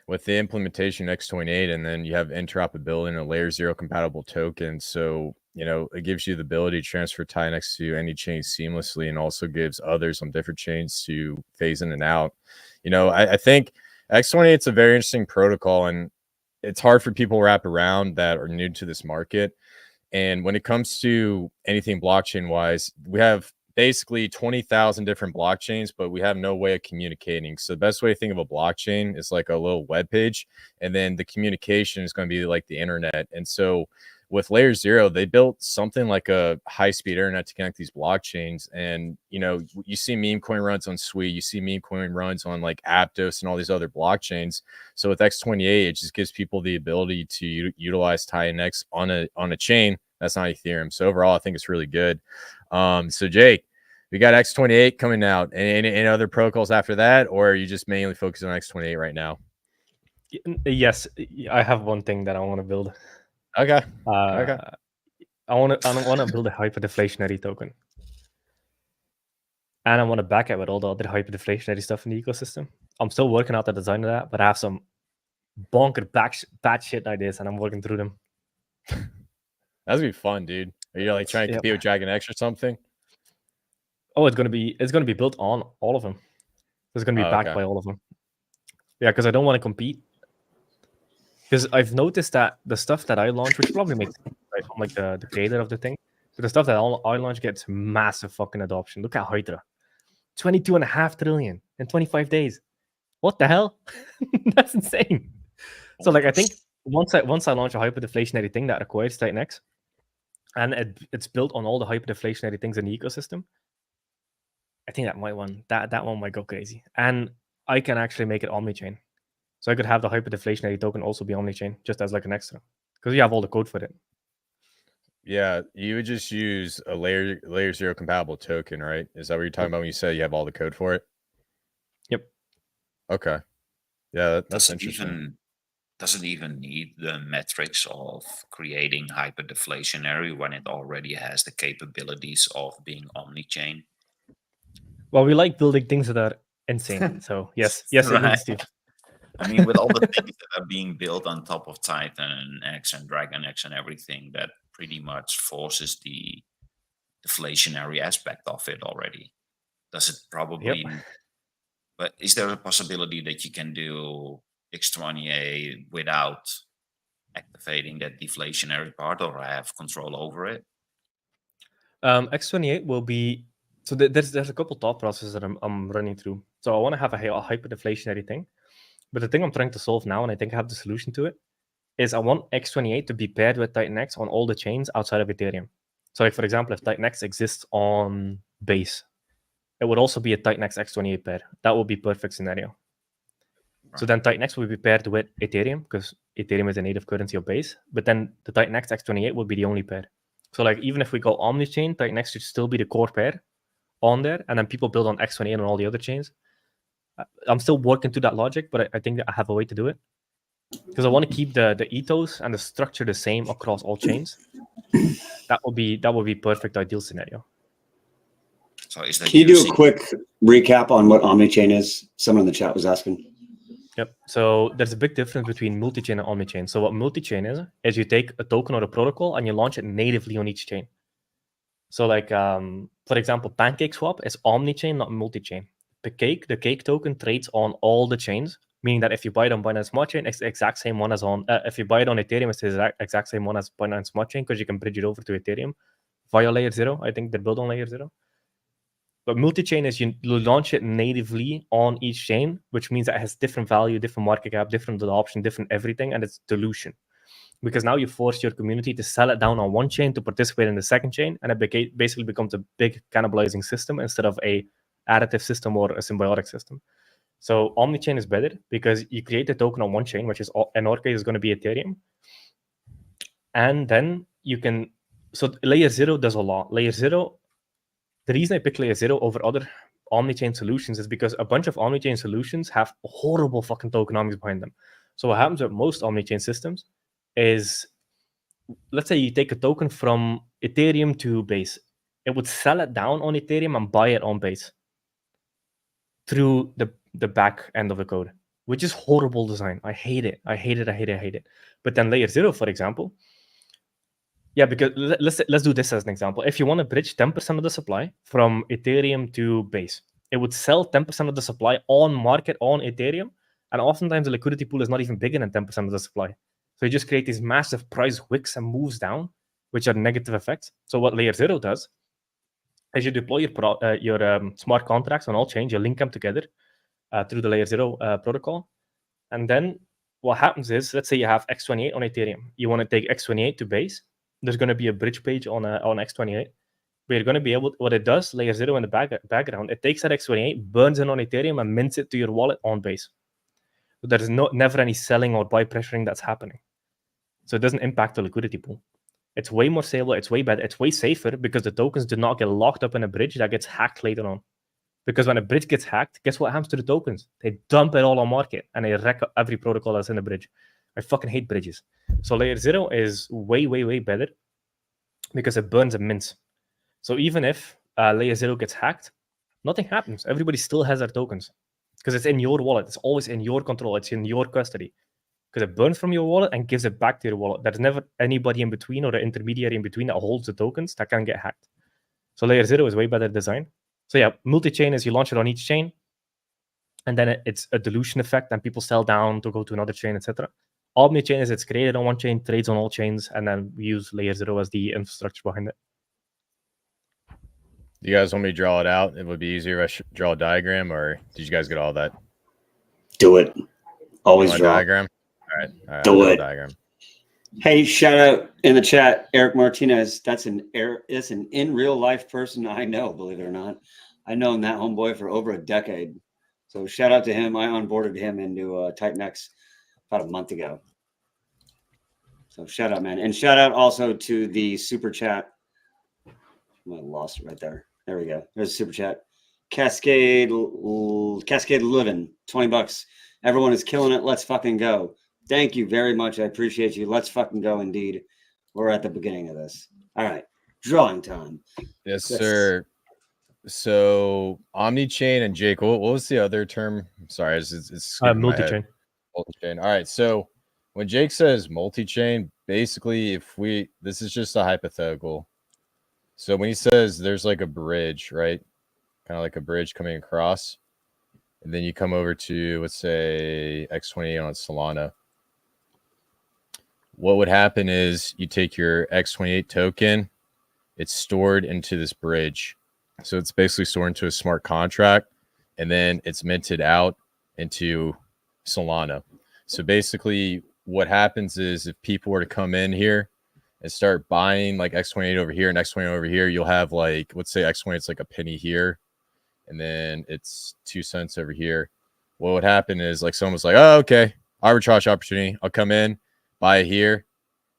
with the implementation X28, and then you have interoperability and a layer 0 compatible token. So, you know, it gives you the ability to transfer Titanx to any chain seamlessly, and also gives others on different chains to phase in and out. You know, I think X28 is a very interesting protocol, and it's hard for people to wrap around that are new to this market. And when it comes to anything blockchain wise, we have basically 20,000 different blockchains, but we have no way of communicating. So the best way to think of a blockchain is like a little web page, and then the communication is going to be like the internet. And so with layer 0, they built something like a high-speed internet to connect these blockchains. And, you know, you see meme coin runs on Sui, you see meme coin runs on like Aptos and all these other blockchains. So with X28, it just gives people the ability to utilize Titanx on a chain that's not Ethereum. So overall, I think it's really good. So Jake, we got X28 coming out. Any other protocols after that, or are you just mainly focused on X28 right now? Yes, I have one thing that I want to build. Okay. Okay. I want to build a hyper-deflationary token, and I want to back it with all the other hyper-deflationary stuff in the ecosystem. I'm still working out the design of that, but I have some bonker batshit ideas, and I'm working through them. That'd be fun, dude. Are you like trying to compete with Dragon X or something? Oh, it's gonna be built on all of them. It's gonna be backed by all of them. Yeah, because I don't want to compete. Because I've noticed that the stuff that I launch, which probably makes sense, right? I'm like the creator of the thing, but the stuff that I launch gets massive fucking adoption. Look at Hydra, 22.5 trillion in 25 days. What the hell? That's insane. So like, I think once I launch a hyper-deflationary thing that requires Titanx, and it's built on all the hyper-deflationary things in the ecosystem. I think that one might go crazy. And I can actually make it Omni-chain. So I could have the hyper-deflationary token also be Omni-chain, just as like an extra. Because you have all the code for it. Yeah, you would just use a layer 0 compatible token, right? Is that what you're talking about when you say you have all the code for it? Yep. Okay. Yeah, that's interesting. Does it even need the metrics of creating hyper-deflationary when it already has the capabilities of being Omni-chain? Well, we like building things that are insane. So yes, it Right. needs to. I mean, with all the things that are being built on top of Titanx and DragonX and everything, that pretty much forces the deflationary aspect of it already. Does it probably? Yep. But is there a possibility that you can do X28 without activating that deflationary part, or have control over it? X28 will be. So there's a couple thought processes that I'm running through. So I want to have a hyper-deflationary thing. But the thing I'm trying to solve now, and I think I have the solution to it, is I want X28 to be paired with Titanx on all the chains outside of Ethereum. So, like for example, if Titanx exists on Base, it would also be a Titanx X28 pair. That would be perfect scenario. So then Titanx will be paired with Ethereum because Ethereum is a native currency of Base. But then the Titanx X28 will be the only pair. So like even if we go Omni-chain, Titanx should still be the core pair on there, and then people build on X28 and all the other chains. I'm still working through that logic, but I think that I have a way to do it. Because I want to keep the ethos and the structure the same across all chains. That would be perfect ideal scenario. So is that Can you do a quick recap on what Omni-chain is? Someone in the chat was asking. Yep. So there's a big difference between multi-chain and Omni-chain. So what multi-chain is you take a token or a protocol and you launch it natively on each chain. So like, for example, PancakeSwap is Omni-chain, not multi-chain. The cake token trades on all the chains, meaning that if you buy it on Binance Smart Chain, it's the exact same one as on. If you buy it on Ethereum, it's the exact same one as Binance Smart Chain because you can bridge it over to Ethereum via layer 0. I think they're built on layer 0. But multi-chain is you launch it natively on each chain, which means that it has different value, different market cap, different adoption, different everything, and it's dilution. Because now you force your community to sell it down on one chain to participate in the second chain, and it basically becomes a big cannibalizing system instead of a additive system or a symbiotic system. So Omni-chain is better because you create a token on one chain, which is in our case is going to be Ethereum, and then you can. So layer 0 does a lot. Layer 0. The reason I pick layer 0 over other Omni-chain solutions is because a bunch of Omni-chain solutions have horrible fucking tokenomics behind them. So what happens with most Omni-chain systems is, let's say you take a token from Ethereum to Base. It would sell it down on Ethereum and buy it on Base through the back end of the code, which is horrible design. I hate it. I hate it. But then layer 0, for example, yeah, because let's do this as an example. If you want to bridge 10% of the supply from Ethereum to Base, it would sell 10% of the supply on market on Ethereum, and oftentimes the liquidity pool is not even bigger than 10% of the supply. So you just create these massive price wicks and moves down, which are negative effects. So what layer 0 does is you deploy your smart contracts on all chains, you link them together through the layer 0 protocol, and then what happens is, let's say you have X28 on Ethereum. You want to take X28 to Base. There's going to be a bridge page on X28, but you're going to be able. What it does, layer 0 in the background, it takes that X28, burns it on Ethereum, and mints it to your wallet on Base. So there's never any selling or buy pressuring that's happening. So it doesn't impact the liquidity pool. It's way more stable. It's way better. It's way safer because the tokens do not get locked up in a bridge that gets hacked later on. Because when a bridge gets hacked, guess what happens to the tokens? They dump it all on market and they wreck every protocol that's in the bridge. I fucking hate bridges. So layer 0 is way, way, way better because it burns and mints. So even if layer 0 gets hacked, nothing happens. Everybody still has their tokens because it's in your wallet. It's always in your control. It's in your custody because it burns from your wallet and gives it back to your wallet. There's never anybody in between or an intermediary in between that holds the tokens that can get hacked. So layer 0 is way better design. So yeah, multi-chain is you launch it on each chain, and then it's a dilution effect, and people sell down to go to another chain, etc. Omni-chain is it's created on one chain, trades on all chains, and then we use layer 0 as the infrastructure behind it. You guys want me to draw it out? It would be easier if I draw a diagram, or did you guys get all that? Do it. Always draw. A diagram. All right. Do it. Diagram. Hey, shout out in the chat, Eric Martinez. That's an in real life person I know, believe it or not. I've known that homeboy for over a decade. So shout out to him. I onboarded him into Titanx about a month ago. So shout out, man. And shout out also to the super chat. I lost it right there. There we go. There's a super chat. Cascade Living, $20. Everyone is killing it. Let's fucking go. Thank you very much. I appreciate you. Let's fucking go indeed. We're at the beginning of this. All right. Drawing time. Yes, sir. So Omni-chain and Jake, what was the other term? I'm sorry, it's multi-chain. Multi-chain. All right. So when Jake says multi-chain, basically this is just a hypothetical. So when he says there's like a bridge, right? Kind of like a bridge coming across, and then you come over to, let's say, X28 on Solana. What would happen is you take your X28 token, it's stored into this bridge. So it's basically stored into a smart contract, and then it's minted out into Solana. So basically what happens is if people were to come in here and start buying like X28 over here and X28 over here, you'll have like, let's say X28 is like a penny here, and then it's 2 cents over here. What would happen is like someone was like, oh, okay, arbitrage opportunity. I'll come in, buy it here,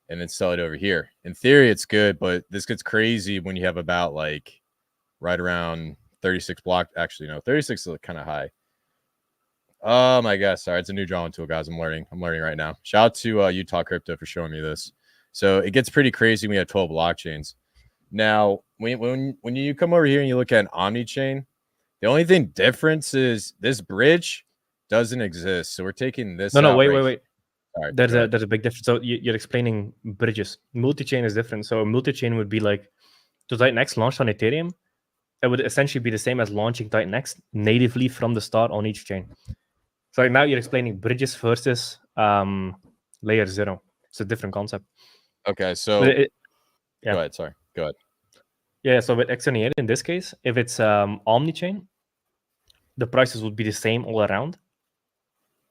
and then sell it over here. In theory, it's good, but this gets crazy when you have about like right around 36 block. Actually, no, 36 is kind of high. Oh my gosh, sorry, it's a new drawing tool, guys. I'm learning right now. Shout out to Utah Crypto for showing me this. So it gets pretty crazy when we have 12 blockchains. Now, when you come over here and you look at an Omni-chain, the only thing difference is this bridge doesn't exist. So we're taking this. No, wait. Sorry, there's a big difference. So you're explaining bridges. Multi-chain is different. So a multi-chain would be like, to Titanx launched on Ethereum, it would essentially be the same as launching Titanx natively from the start on each chain. So now you're explaining bridges versus layer 0. It's a different concept. Okay, so yeah. Go ahead. Sorry, go ahead. Yeah, so with X28 in this case, if it's Omni-chain, the prices would be the same all around,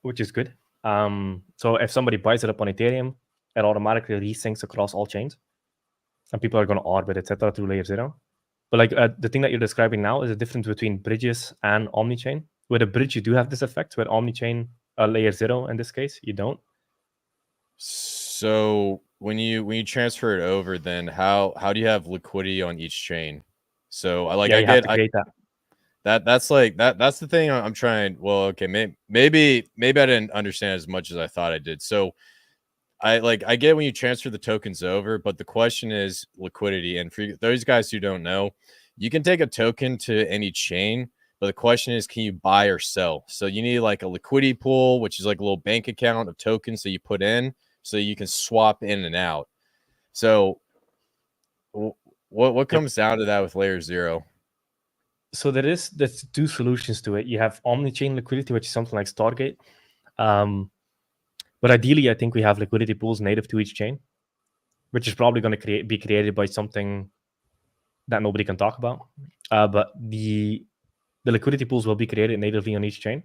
which is good. So if somebody buys it up on Ethereum, it automatically resyncs across all chains, and people are going to orbit, etc., through layer 0. But like the thing that you're describing now is the difference between bridges and Omni-chain. With a bridge, you do have this effect. With Omni-chain, layer 0 in this case, you don't. So when you transfer it over, then how do you have liquidity on each chain? So I have to create that. That's the thing I'm trying. Well, okay, maybe I didn't understand as much as I thought I did. So I get when you transfer the tokens over, but the question is liquidity. And for those guys who don't know, you can take a token to any chain, but the question is, can you buy or sell? So you need like a liquidity pool, which is like a little bank account of tokens that you put in, so you can swap in and out. So what comes down to that with layer 0? So there's 2 solutions to it. You have Omni-chain liquidity, which is something like Stargate. But ideally, I think we have liquidity pools native to each chain, which is probably going to be created by something that nobody can talk about. But the liquidity pools will be created natively on each chain.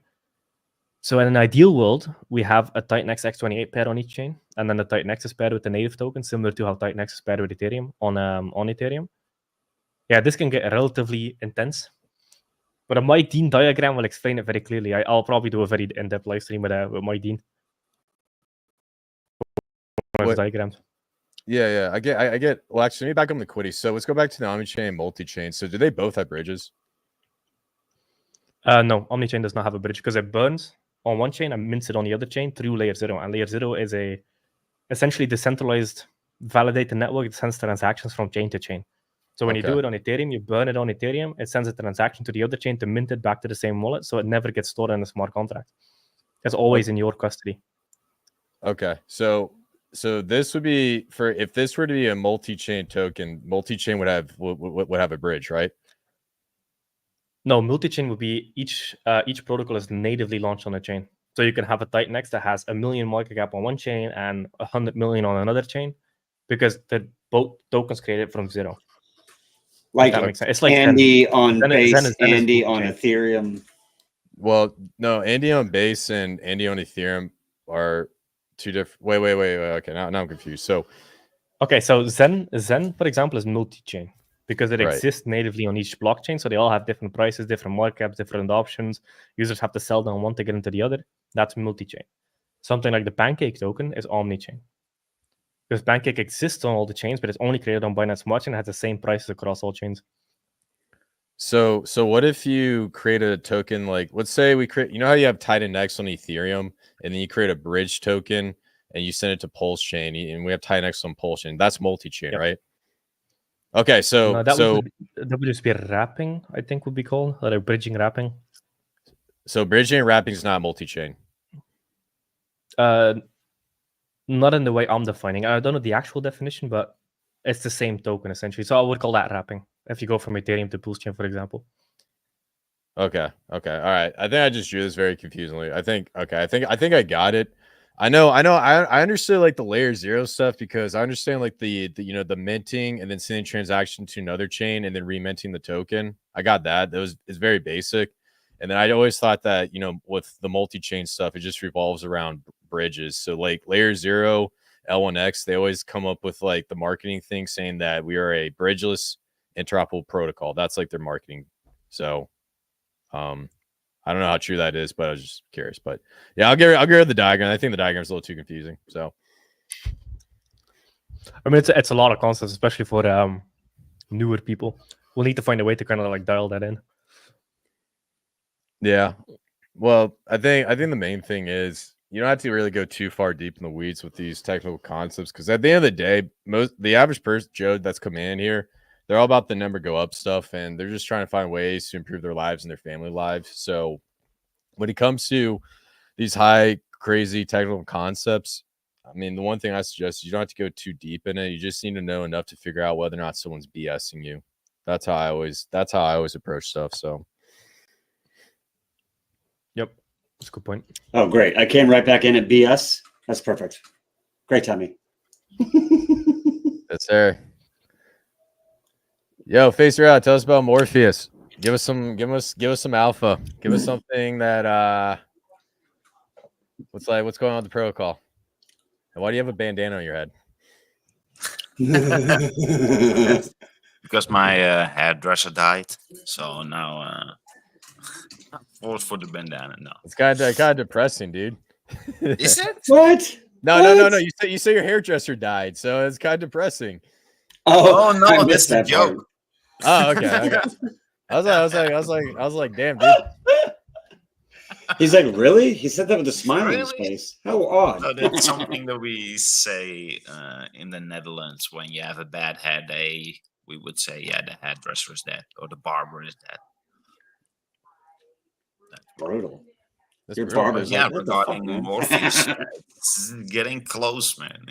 So in an ideal world, we have a Titanx X28 pair on each chain, and then the Titanx is paired with the native token, similar to how Titanx is paired with Ethereum on Ethereum. Yeah, this can get relatively intense. But a Mike Dean diagram will explain it very clearly. I'll probably do a very in-depth live stream with Mike Dean. Diagrams. Yeah, I get. Well, actually, let me back up liquidity. So let's go back to the Omni-chain and multi-chain. So do they both have bridges? No, Omni-chain does not have a bridge because it burns on one chain and mints it on the other chain through layer 0. And layer 0 is a essentially decentralized validated network that sends transactions from chain to chain. So when you do it on Ethereum, you burn it on Ethereum, it sends a transaction to the other chain to mint it back to the same wallet, so it never gets stored in a smart contract. It's always in your custody. Okay, so this would be if this were to be a multi-chain token, multi-chain would have a bridge, right? No, multi-chain would be each protocol is natively launched on a chain. So you can have a Titanx that has 1 million market cap on one chain and 100 million on another chain, because they're both tokens created from 0. Like that makes sense. It's like Andy on Base, Zen is Andy on Ethereum. Well, no, Andy on Base and Andy on Ethereum are two different. Wait. Okay, now I'm confused. So, okay, so Zen, for example, is multi-chain because it Right. exists natively on each blockchain. So they all have different prices, different markups, different options. Users have to sell down one to get into the other. That's multi-chain. Something like the Pancake token is omni-chain. Because Pancake exists on all the chains, but it's only created on Binance Smart Chain and has the same prices across all chains. So what if you created a token like, let's say we create, you know how you have Titanx on Ethereum, and then you create a bridge token and you send it to Pulse Chain, and we have Titanx on Pulse Chain. That's multi-chain, right? Okay, so No, that would just be wrapping, I think would be called, or bridging wrapping. So bridging wrapping is not multi-chain. Not in the way I'm defining. I don't know the actual definition, but it's the same token essentially. So I would call that wrapping. If you go from Ethereum to Pulse Chain, for example. Okay. All right. I think I just drew this very confusingly. I think I got it. I understood like the layer 0 stuff because I understand like the the minting and then sending transaction to another chain and then reminting the token. I got that. It's very basic. And then I always thought that, with the multi-chain stuff, it just revolves around bridges. So like layer 0, L1X, they always come up with like the marketing thing saying that we are a bridgeless interoperable protocol. That's like their marketing. So I don't know how true that is, but I was just curious. But yeah, I'll get rid of the diagram. I think the diagram's a little too confusing. So I mean, it's a lot of concepts, especially for newer people. We'll need to find a way to kind of like dial that in. Yeah. Well, I think the main thing is you don't have to really go too far deep in the weeds with these technical concepts because at the end of the day, the average person, Joe, that's coming in here, they're all about the number go up stuff, and they're just trying to find ways to improve their lives and their family lives. So when it comes to these high, crazy technical concepts, I mean, the one thing I suggest is you don't have to go too deep in it. You just need to know enough to figure out whether or not someone's BSing you. That's how I always approach stuff. So. Yep. That's a good point. Oh, great. I came right back in at BS. That's perfect. Great timing. That's there. Yo, Facer out. Tell us about Morpheus. Give us some alpha. Give us something that what's going on with the protocol? And why do you have a bandana on your head? Because my hairdresser died, so now forced for the bandana. No, it's kind of depressing, dude. Is it? What? No. You say your hairdresser died, so it's kind of depressing. Oh no, that's the joke. Oh, okay. I was like, damn, dude. He's like, really? He said that with a smile on his face. How odd. So that's something that we say in the Netherlands when you have a bad hair day. We would say, yeah, the hairdresser is dead or the barber is dead. That's brutal. Your barber's yeah, like, regarding Morpheus, it's getting close, man.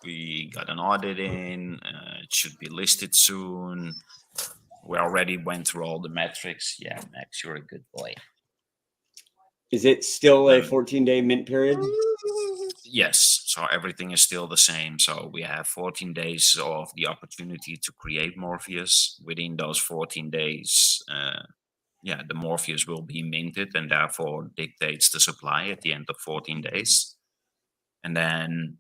We got an audit in. It should be listed soon. We already went through all the metrics. Yeah, Max, you're a good boy. Is it still a 14-day mint period? Yes. So everything is still the same. So we have 14 days of the opportunity to create Morpheus. Within those 14 days, the Morpheus will be minted and therefore dictates the supply at the end of 14 days. And then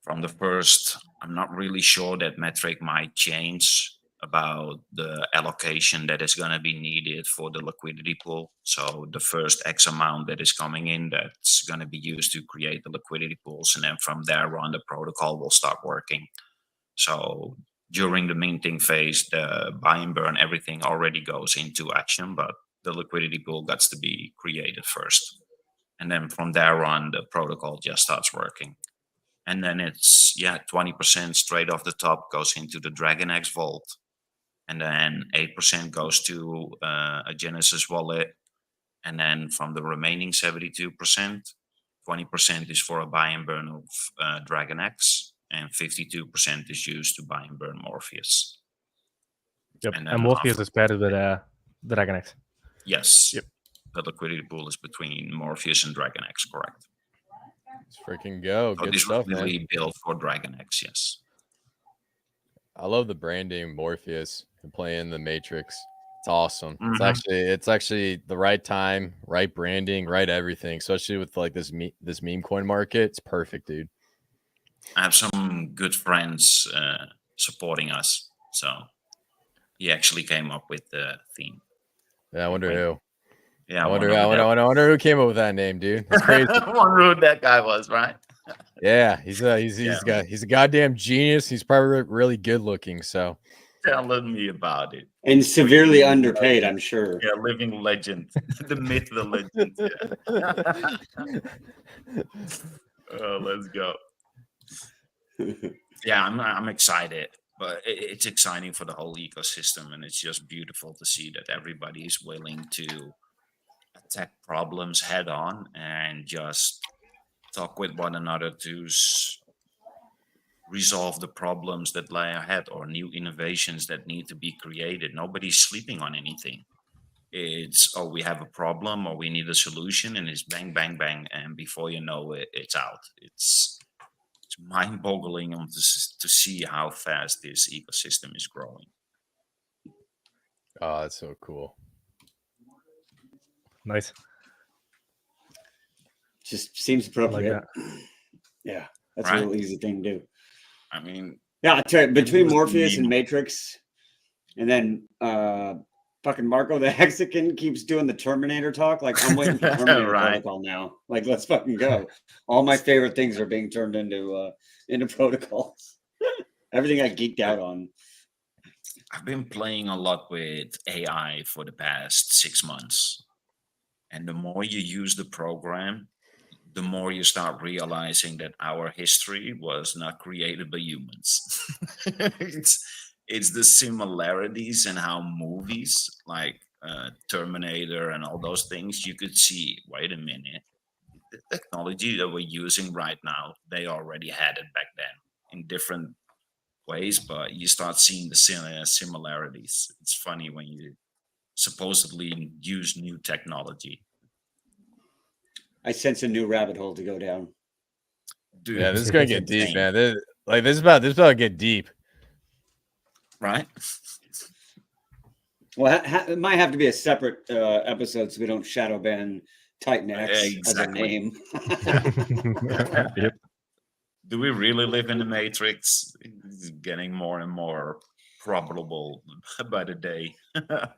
from the first, I'm not really sure that metric might change about the allocation that is going to be needed for the liquidity pool. So the first X amount that is coming in, that's going to be used to create the liquidity pools. And then from there on, the protocol will start working. So during the minting phase, the buy and burn, everything already goes into action, but the liquidity pool gets to be created first. And then from there on, the protocol just starts working. And then it's, 20% straight off the top goes into the Titanx vault. And then 8% goes to a Genesis wallet. And then from the remaining 72%, 20% is for a buy and burn of Titanx. And 52% is used to buy and burn Morpheus. Yep. And Morpheus is paired with Titanx. Yes. Yep. The liquidity pool is between Morpheus and Titanx, correct? Let's freaking go. So good this stuff, was really man. built for Titanx, yes. I love the branding Morpheus and playing the Matrix. It's awesome. It's actually the right time, right branding, right everything. Especially with like this meme coin market, it's perfect, dude. I have some good friends supporting us, so he actually came up with the theme. Yeah, I wonder who. Yeah, I wonder who came up with that name, dude. That's crazy. I wonder who that guy was, right? Yeah, he's a goddamn genius. He's probably really good looking. So telling me about it. And severely underpaid, I'm sure. Yeah, living legend, the myth, the legend. Yeah. Let's go. Yeah, I'm excited, but it's exciting for the whole ecosystem, and it's just beautiful to see that everybody is willing to attack problems head on and just talk with one another to resolve the problems that lie ahead or new innovations that need to be created. Nobody's sleeping on anything. It's, oh, we have a problem or we need a solution, and it's bang, bang, bang, and before you know it, it's out. It's mind-boggling to see how fast this ecosystem is growing. Oh, that's so cool. Nice. Just seems appropriate. Like that. Yeah, that's a real easy thing to do. I mean, yeah, I tell you, between Morpheus and Matrix, and then fucking Marco the Hexagon keeps doing the Terminator talk. Like, I'm waiting for Terminator protocol now. Like, let's fucking go. All my favorite things are being turned into protocols. Everything I geeked out on. I've been playing a lot with AI for the past 6 months. And the more you use the program, the more you start realizing that our history was not created by humans. It's the similarities in how movies like Terminator and all those things, you could see, wait a minute, the technology that we're using right now, they already had it back then in different ways, but you start seeing the similarities. It's funny when you supposedly use new technology. I sense a new rabbit hole to go down. Dude, yeah, this is gonna get deep, man. This is about to get deep, right? Well, it might have to be a separate episode so we don't shadow ban Titanx as a name. Yep. Do we really live in the Matrix? It's getting more and more probable by the day.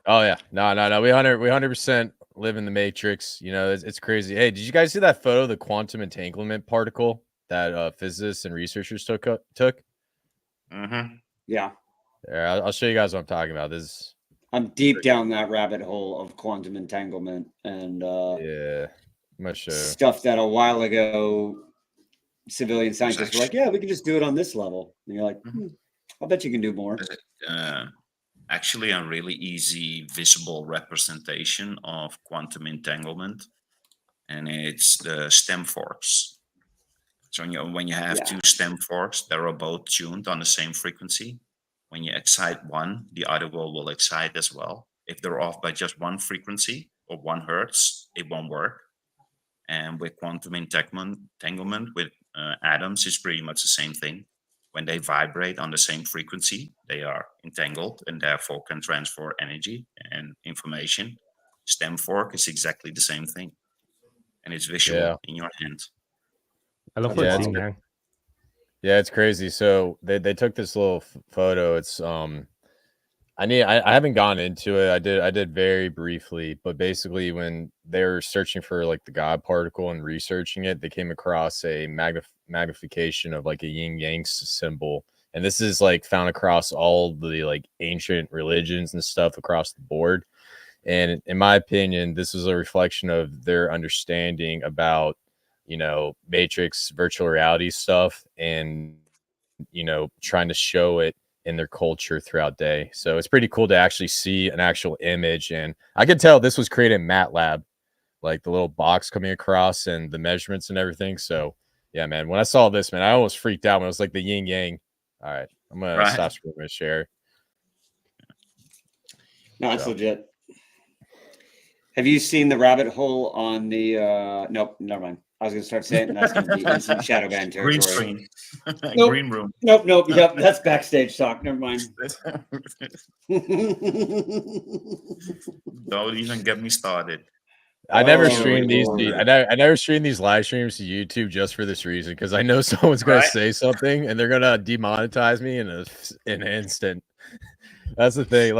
Oh yeah, no. We 100% live in the Matrix. You know, it's crazy. Hey, did you guys see that photo of the quantum entanglement particle that physicists and researchers took? Mm-hmm. Yeah. Yeah, I'll show you guys what I'm talking about. I'm deep down that rabbit hole of quantum entanglement and yeah, I'm gonna show stuff that a while ago civilian scientists were like, yeah, we can just do it on this level. And you're like, I'll bet you can do more. Actually, a really easy visible representation of quantum entanglement, and it's the stem forks. So when you have two stem forks that are both tuned on the same frequency, when you excite one, the other will excite as well. If they're off by just one frequency or 1 hertz, it won't work. And with quantum entanglement with atoms, it's pretty much the same thing. When they vibrate on the same frequency, they are entangled and therefore can transfer energy and information. Stem fork is exactly the same thing. And it's visual in your hand. I love what seeing that. Yeah, it's crazy. So they took this little photo. It's I haven't gone into it. I did very briefly, but basically when they were searching for like the God particle and researching it, they came across a magnification of like a yin yang symbol. And this is like found across all the like ancient religions and stuff across the board. And in my opinion, this is a reflection of their understanding about, you know, Matrix virtual reality stuff and, you know, trying to show it in their culture throughout day. So it's pretty cool to actually see an actual image. And I could tell this was created in MATLAB, like the little box coming across and the measurements and everything. So yeah, man, when I saw this, man, I almost freaked out when it was like the yin yang. All right, I'm gonna stop screwing with share. No, it's legit. Have you seen the rabbit hole on the nope, never mind. I was going to start saying that's going to be instant shadow ban territory. Green screen. Nope. Green room. Nope. Yep, that's backstage talk. Never mind. Don't even get me started. I never Oh, stream these. Lord. I never stream these live streams to YouTube just for this reason, because I know someone's going to say something and they're going to demonetize me in an instant. That's the thing.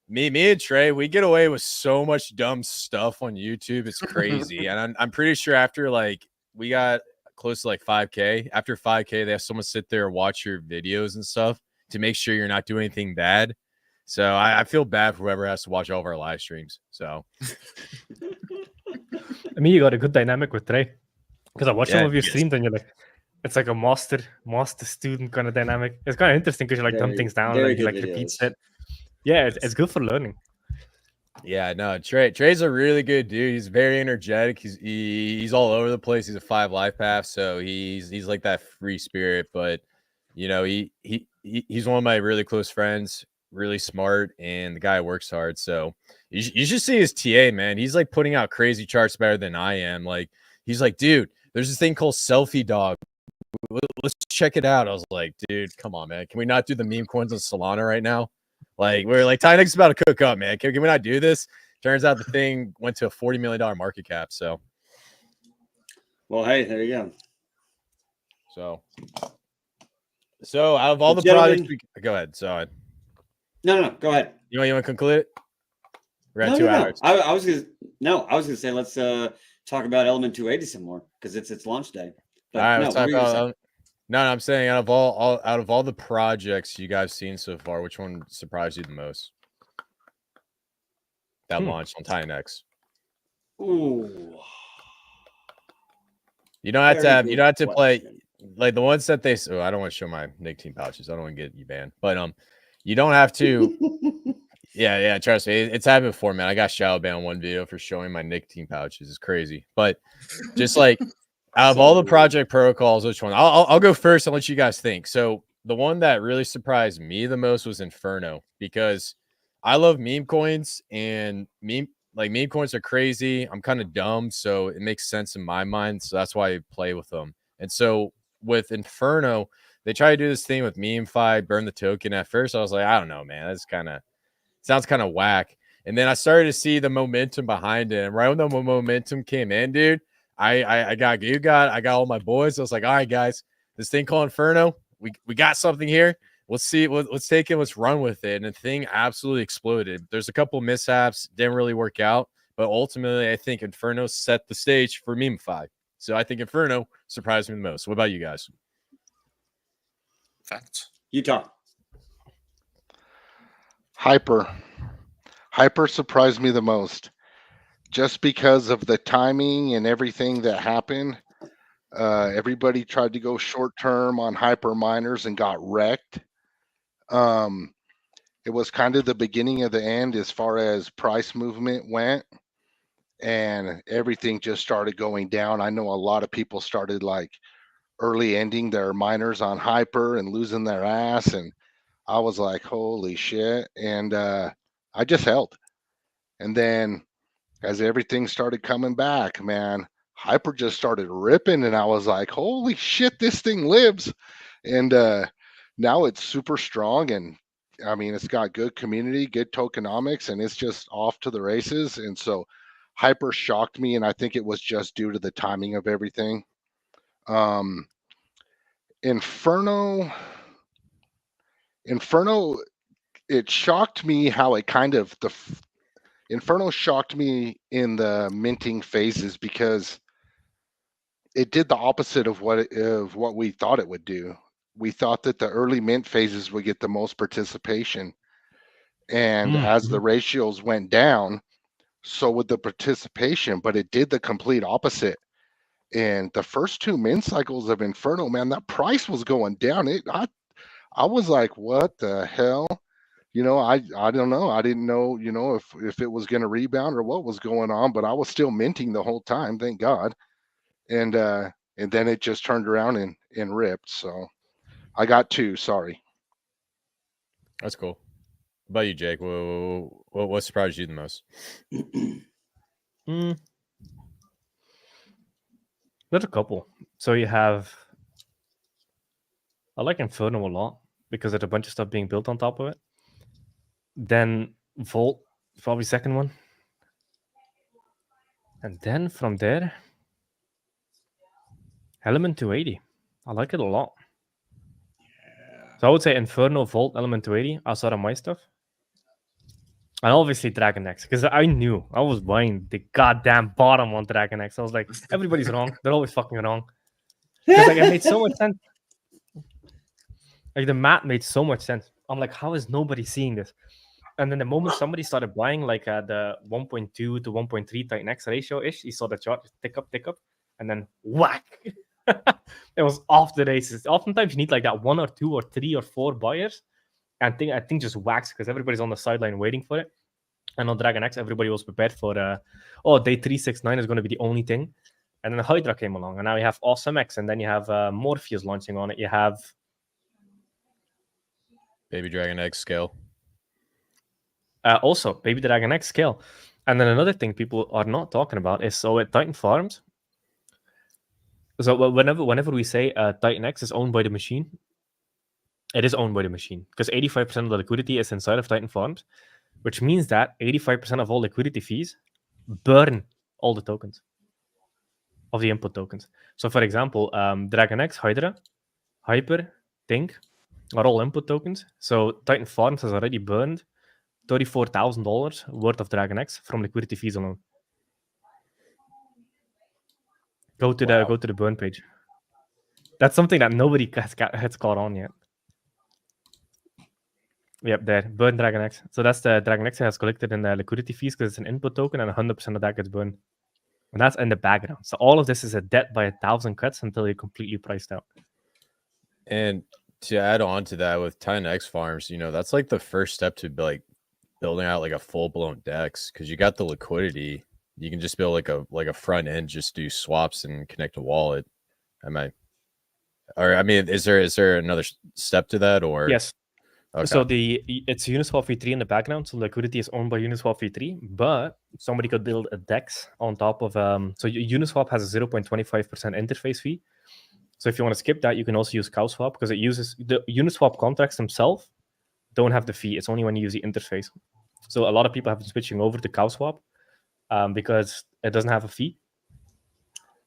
Me and Trey, we get away with so much dumb stuff on YouTube. It's crazy. And I'm pretty sure after like we got close to like 5K, after 5K, they have someone sit there and watch your videos and stuff to make sure you're not doing anything bad. So I feel bad for whoever has to watch all of our live streams. So I mean, you got a good dynamic with Trey, because I watch some of your streams and you're like, it's like a master student kind of dynamic. It's kind of interesting because you like dumb things down and he like repeats it. Yeah, it's good for learning. Yeah, no, Trey's a really good dude. He's very energetic. He's all over the place. He's a 5 life path, so he's like that free spirit. But you know, he's one of my really close friends. Really smart, and the guy works hard. So you should see his TA, man. He's like putting out crazy charts better than I am. Like he's like, dude, there's this thing called Selfie Dog. Let's check it out. I was like, dude, come on, man. Can we not do the meme coins on Solana right now? Like we're like Titanx is about to cook up, man. Can we not do this? Turns out the thing went to a $40 million market cap. So, well, hey, there you go. So out of all the projects, go ahead. So. No, go ahead. You want to conclude it? We're at 2 hours. I was gonna say let's talk about Element 280 some more because it's its launch day. But all right, let's talk about. No, I'm saying out of all the projects you guys seen so far, which one surprised you the most? That launched on Titanx. Ooh. You don't have to play like the ones that they. Oh, I don't want to show my Nick team pouches. I don't want to get you banned, but you don't have to. Yeah. Trust me, it's happened before, man. I got shadow banned on one video for showing my Nick team pouches. It's crazy, but just like out of all the project protocols, which one? I'll go first and let you guys think. So the one that really surprised me the most was Inferno, because I love meme coins, and meme coins are crazy. I'm kind of dumb, so it makes sense in my mind. So that's why I play with them. And so with Inferno, they try to do this thing with meme-fi, burn the token. At first, I was like, I don't know, man. That's sounds kind of whack. And then I started to see the momentum behind it. And right when the momentum came in, dude, I got all my boys. I was like, all right, guys, this thing called Inferno, we got something here. Let's see. Let's take it. Let's run with it. And the thing absolutely exploded. There's a couple mishaps, didn't really work out, but ultimately, I think Inferno set the stage for meme-fi. So I think Inferno surprised me the most. What about you guys? Facts. Utah. Hyper surprised me the most, just because of the timing and everything that happened. Everybody tried to go short term on hyper miners and got wrecked. It was kind of the beginning of the end as far as price movement went, and everything just started going down. I know a lot of people started like early ending their miners on hyper and losing their ass, and I was like, holy shit. And I just held. And then as everything started coming back, man, hyper just started ripping, and I was like, holy shit, this thing lives. And now it's super strong, and I mean, it's got good community, good tokenomics, and it's just off to the races. And so hyper shocked me, and I think it was just due to the timing of everything. Inferno, it shocked me how it kind of Inferno shocked me in the minting phases, because it did the opposite of what we thought it would do. We thought that the early mint phases would get the most participation, and as the ratios went down, so would the participation, but it did the complete opposite. And the first 2 mint cycles of Inferno, man, that price was going down. I was like, what the hell? You know, I don't know. I didn't know, you know, if it was going to rebound or what was going on, but I was still minting the whole time, thank God. And then it just turned around and ripped. So I got 2, sorry. That's cool. What about you, Jake? What surprised you the most? There's a couple. So you have, I like Inferno a lot because there's a bunch of stuff being built on top of it. Then Volt, probably second one. And then from there, Element 280. I like it a lot. So I would say Inferno, Volt, Element 280 outside of my stuff. And obviously Dragon X, because I knew I was buying the goddamn bottom on Dragon X. I was like, everybody's wrong. They're always fucking wrong. Because like it made so much sense. Like the math made so much sense. I'm like, how is nobody seeing this? And then the moment somebody started buying like the 1.2 to 1.3 Titanx ratio-ish, you saw the chart tick up, and then whack. It was off the races. Oftentimes you need like that 1 or 2 or 3 or 4 buyers. And I think just whacks because everybody's on the sideline waiting for it. And on Dragon X, everybody was prepared for day 369 is going to be the only thing. And then Hydra came along, and now you have Awesome X, and then you have Morpheus launching on it. You have Baby Dragon Egg scale. Also, Baby Dragon X scale. And then another thing people are not talking about is so at Titan Farms. So whenever we say Titan X is owned by the machine, it is owned by the machine because 85% of the liquidity is inside of Titan Farms, which means that 85% of all liquidity fees burn all the tokens of the input tokens. So, for example, Dragon X, Hydra, Hyper, Think are all input tokens. So Titan Farms has already burned $34,000 worth of Dragon X from liquidity fees alone. Go to the burn page. That's something that nobody has caught on yet. Yep, there. Burn Dragon X. So that's the Dragon X that has collected in the liquidity fees because it's an input token and 100% of that gets burned. And that's in the background. So all of this is a debt by 1,000 cuts until you're completely priced out. And to add on to that with Titanx farms, that's like the first step to like building out like a full-blown DEX because you got the liquidity. You can just build like a front end, just do swaps and connect a wallet. Is there another step to that or? Yes. Okay. So it's Uniswap v3 in the background. So liquidity is owned by Uniswap v3, but somebody could build a DEX on top of so Uniswap has a 0.25% interface fee. So if you want to skip that, you can also use CowSwap because it uses the Uniswap contracts themselves don't have the fee. It's only when you use the interface. So a lot of people have been switching over to CowSwap because it doesn't have a fee.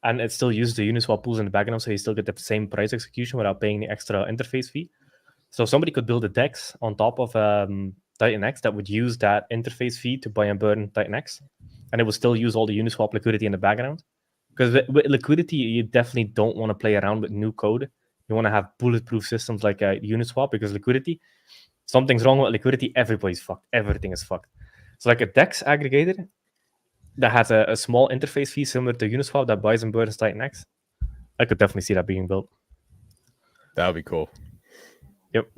And it still uses the Uniswap pools in the background, so you still get the same price execution without paying the extra interface fee. So somebody could build a DEX on top of Titanx that would use that interface fee to buy and burn Titanx. And it would still use all the Uniswap liquidity in the background. Because with liquidity, you definitely don't want to play around with new code. You want to have bulletproof systems like Uniswap because liquidity, something's wrong with liquidity, everybody's fucked. Everything is fucked. So like a DEX aggregator that has a small interface fee similar to Uniswap that buys and burns Titanx, I could definitely see that being built. That would be cool. Yep.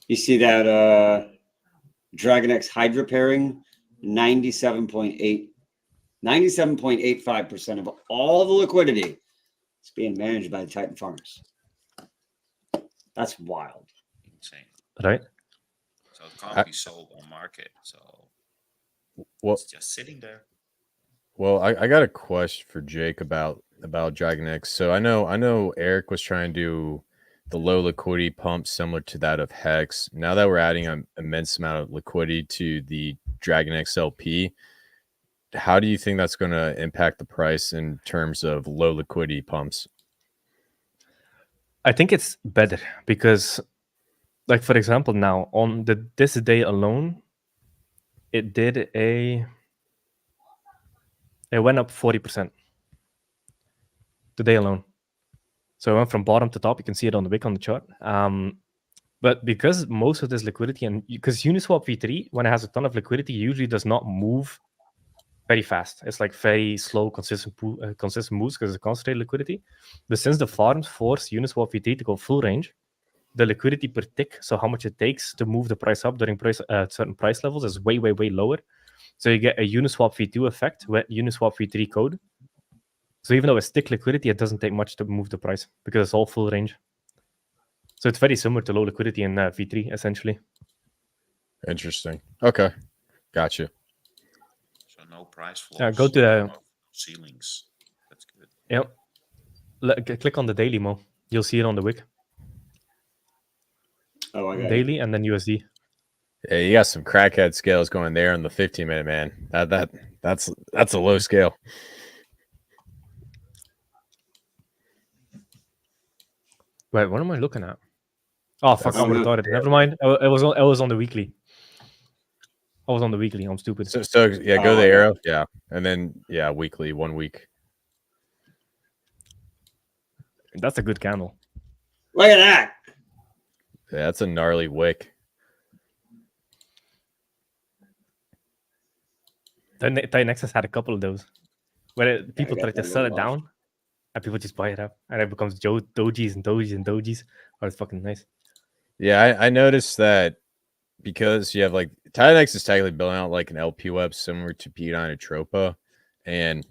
You see that Dragon X Hydra pairing, 97.85% of all the liquidity is being managed by the Titan Farms. That's wild. Insane. Right. So it can't be sold on market. So it's just sitting there. Well, I got a question for Jake about Dragon X. So I know Eric was trying to do the low liquidity pump similar to that of Hex. Now that we're adding an immense amount of liquidity to the Dragon X LP, how do you think that's going to impact the price in terms of low liquidity pumps? I think it's better because, like, for example, now on this day alone, it went up 40% today alone. So it went from bottom to top. You can see it on the wick on the chart. But because most of this liquidity, and because Uniswap v3, when it has a ton of liquidity, usually does not move very fast. It's like very slow, consistent moves because it's concentrated liquidity. But since the farms force Uniswap v3 to go full range, the liquidity per tick, so how much it takes to move the price up during certain price levels, is way, way, way lower. So you get a Uniswap v2 effect with Uniswap v3 code. So even though it's tick liquidity, it doesn't take much to move the price because it's all full range. So it's very similar to low liquidity in v3, essentially. Interesting. Okay. Gotcha. So no price floors. Go to the ceilings. That's good. Yep. Click on the daily, Mo. You'll see it on the wick. Oh, I got daily and then USD. Yeah, you got some crackhead scales going there on the 15-minute, man. That's a low scale. Wait, what am I looking at? Oh fuck! That's I'm the- retarded. Never mind. It was on the weekly. I was on the weekly. I'm stupid. So yeah, go Oh, to the yeah. arrow, yeah, and then yeah, weekly, 1 week. That's a good candle. Look at that. Yeah, that's a gnarly wick. Titanx has had a couple of those where people got try to that sell it little off. down, and people just buy it up, and it becomes dojis and dojis and dojis. Oh, it's fucking nice. Yeah, I noticed that because you have like Titanx is technically building out like an LP web similar to P9 and Tropa, and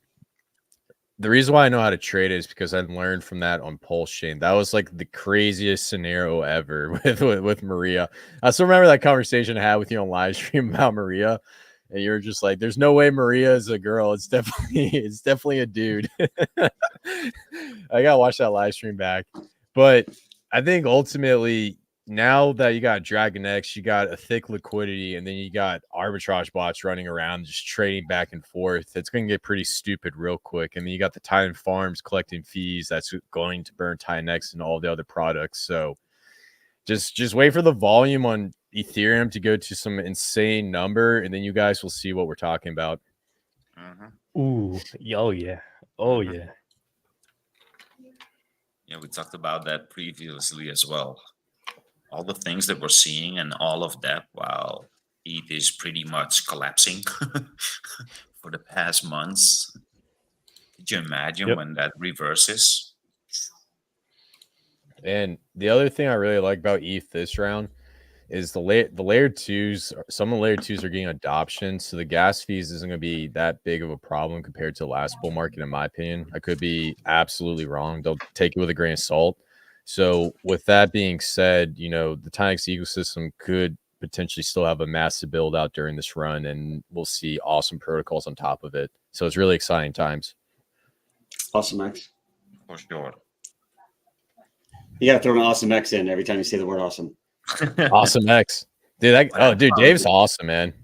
the reason why I know how to trade it is because I learned from that on Pulse Chain. That was like the craziest scenario ever with Maria. I still remember that conversation I had with you on live stream about Maria, and you were just like, "There's no way Maria is a girl. It's definitely a dude." I gotta watch that live stream back, but I think ultimately, now that you got Dragon X, you got a thick liquidity, and then you got arbitrage bots running around just trading back and forth. It's going to get pretty stupid real quick. And then you got the Titan farms collecting fees. That's going to burn Titanx and all the other products. So just wait for the volume on Ethereum to go to some insane number, and then you guys will see what we're talking about. Ooh, oh yeah, oh yeah. Yeah, we talked about that previously as well. All the things that we're seeing and all of that while ETH is pretty much collapsing for the past months. Could you imagine when that reverses? And the other thing I really like about ETH this round is the layer twos. Some of the layer twos are getting adoption, so the gas fees isn't going to be that big of a problem compared to the last bull market, in my opinion. I could be absolutely wrong. Don't take it with a grain of salt. So with that being said, the Titanx ecosystem could potentially still have a massive build out during this run, and we'll see awesome protocols on top of it. So it's really exciting times. Awesome X. For sure. You got to throw an awesome X in every time you say the word awesome. Awesome X. Dude, Dave's awesome, man.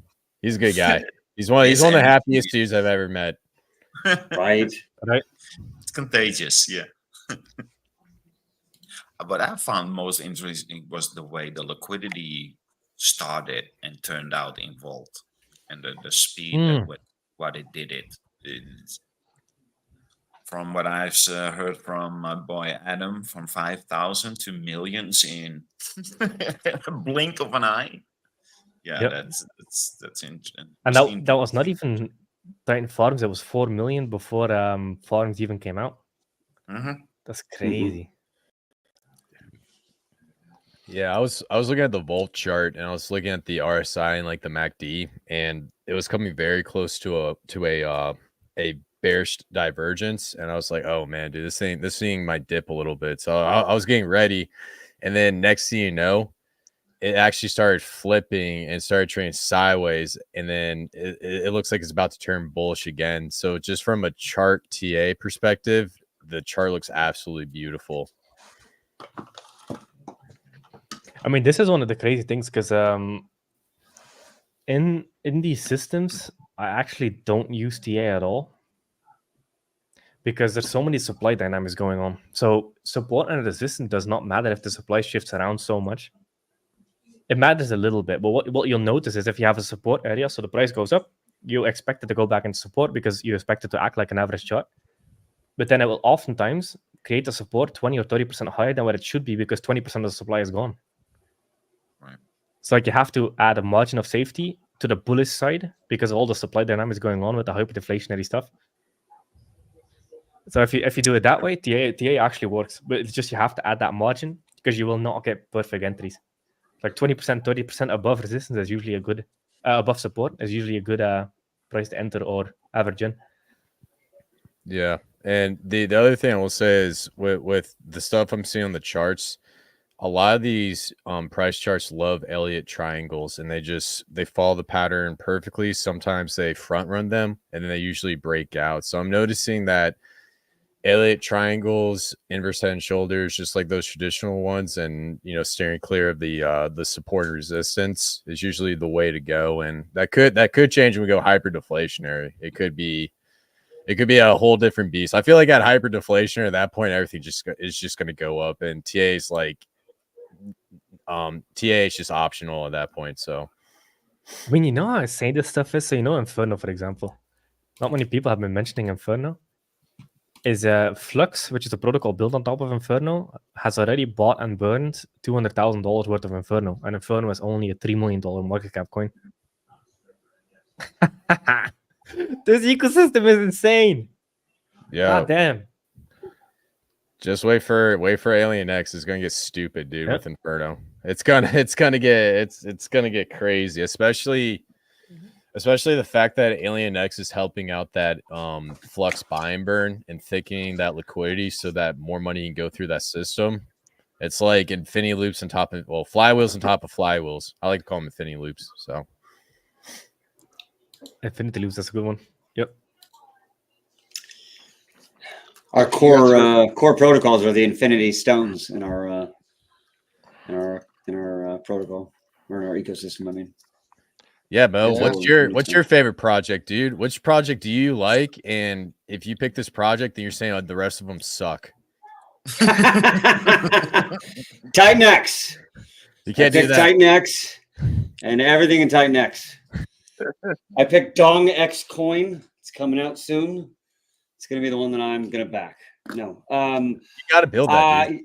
He's a good guy. He's one of the happiest dudes I've ever met. Right. It's contagious, yeah. What I found most interesting was the way the liquidity started and turned out in Vault, and the speed at what it did it. From what I've heard from my boy Adam, from 5,000 to millions in a blink of an eye. Yeah, that's interesting. And that was not even Titan Farms. It was 4 million before Farms even came out. That's crazy. Yeah, I was looking at the Volt chart, and I was looking at the RSI and like the MACD, and it was coming very close to a bearish divergence, and I was like, oh man, dude, this thing might dip a little bit. So I was getting ready, and then next thing you know, it actually started flipping and started trading sideways, and then it looks like it's about to turn bullish again. So just from a chart TA perspective, the chart looks absolutely beautiful. I mean, this is one of the crazy things because in these systems, I actually don't use TA at all because there's so many supply dynamics going on. So support and resistance does not matter if the supply shifts around so much. It matters a little bit, but what you'll notice is if you have a support area, so the price goes up, you expect it to go back into support because you expect it to act like an average chart. But then it will oftentimes create a support 20 or 30% higher than what it should be because 20% of the supply is gone. Right. So like you have to add a margin of safety to the bullish side because of all the supply dynamics going on with the hyper-deflationary stuff. So if you do it that way, TA actually works, but it's just you have to add that margin because you will not get perfect entries. Like 20%, 30% above resistance is usually a good, above support is usually a good price to enter or average in. Yeah, and the other thing I will say is with the stuff I'm seeing on the charts, a lot of these price charts love Elliott triangles, and they follow the pattern perfectly. Sometimes they front run them, and then they usually break out. So I'm noticing that Elliott triangles, inverse head and shoulders, just like those traditional ones, and steering clear of the support and resistance is usually the way to go. And that could change when we go hyper-deflationary. It could be a whole different beast. I feel like at hyper-deflationary, at that point, everything is just going to go up, and TA is like TA is just optional at that point. So, I mean, how insane this stuff is. So Inferno, for example, not many people have been mentioning Inferno. Is Flux, which is a protocol built on top of Inferno, has already bought and burned $200,000 worth of Inferno, and Inferno is only a $3 million market cap coin. This ecosystem is insane. Yeah. God damn. Just wait for Alien X. It's gonna get stupid, dude. With Inferno, it's gonna get crazy, especially the fact that Alien X is helping out that Flux buy and burn and thickening that liquidity so that more money can go through that system. It's like infinity loops on top of flywheels on top of flywheels. I like to call them infinity loops. So infinity loops, that's a good one. Yep. Our core protocols are the infinity stones in our protocol or in our ecosystem. I mean. Yeah, Mo. Yeah. What's your favorite project, dude? Which project do you like? And if you pick this project, then you're saying the rest of them suck. Titanx. You can't do that. Titanx and everything in Titanx. I picked Dong X coin. It's coming out soon. It's gonna be the one that I'm gonna back. No, you gotta build that. Dude.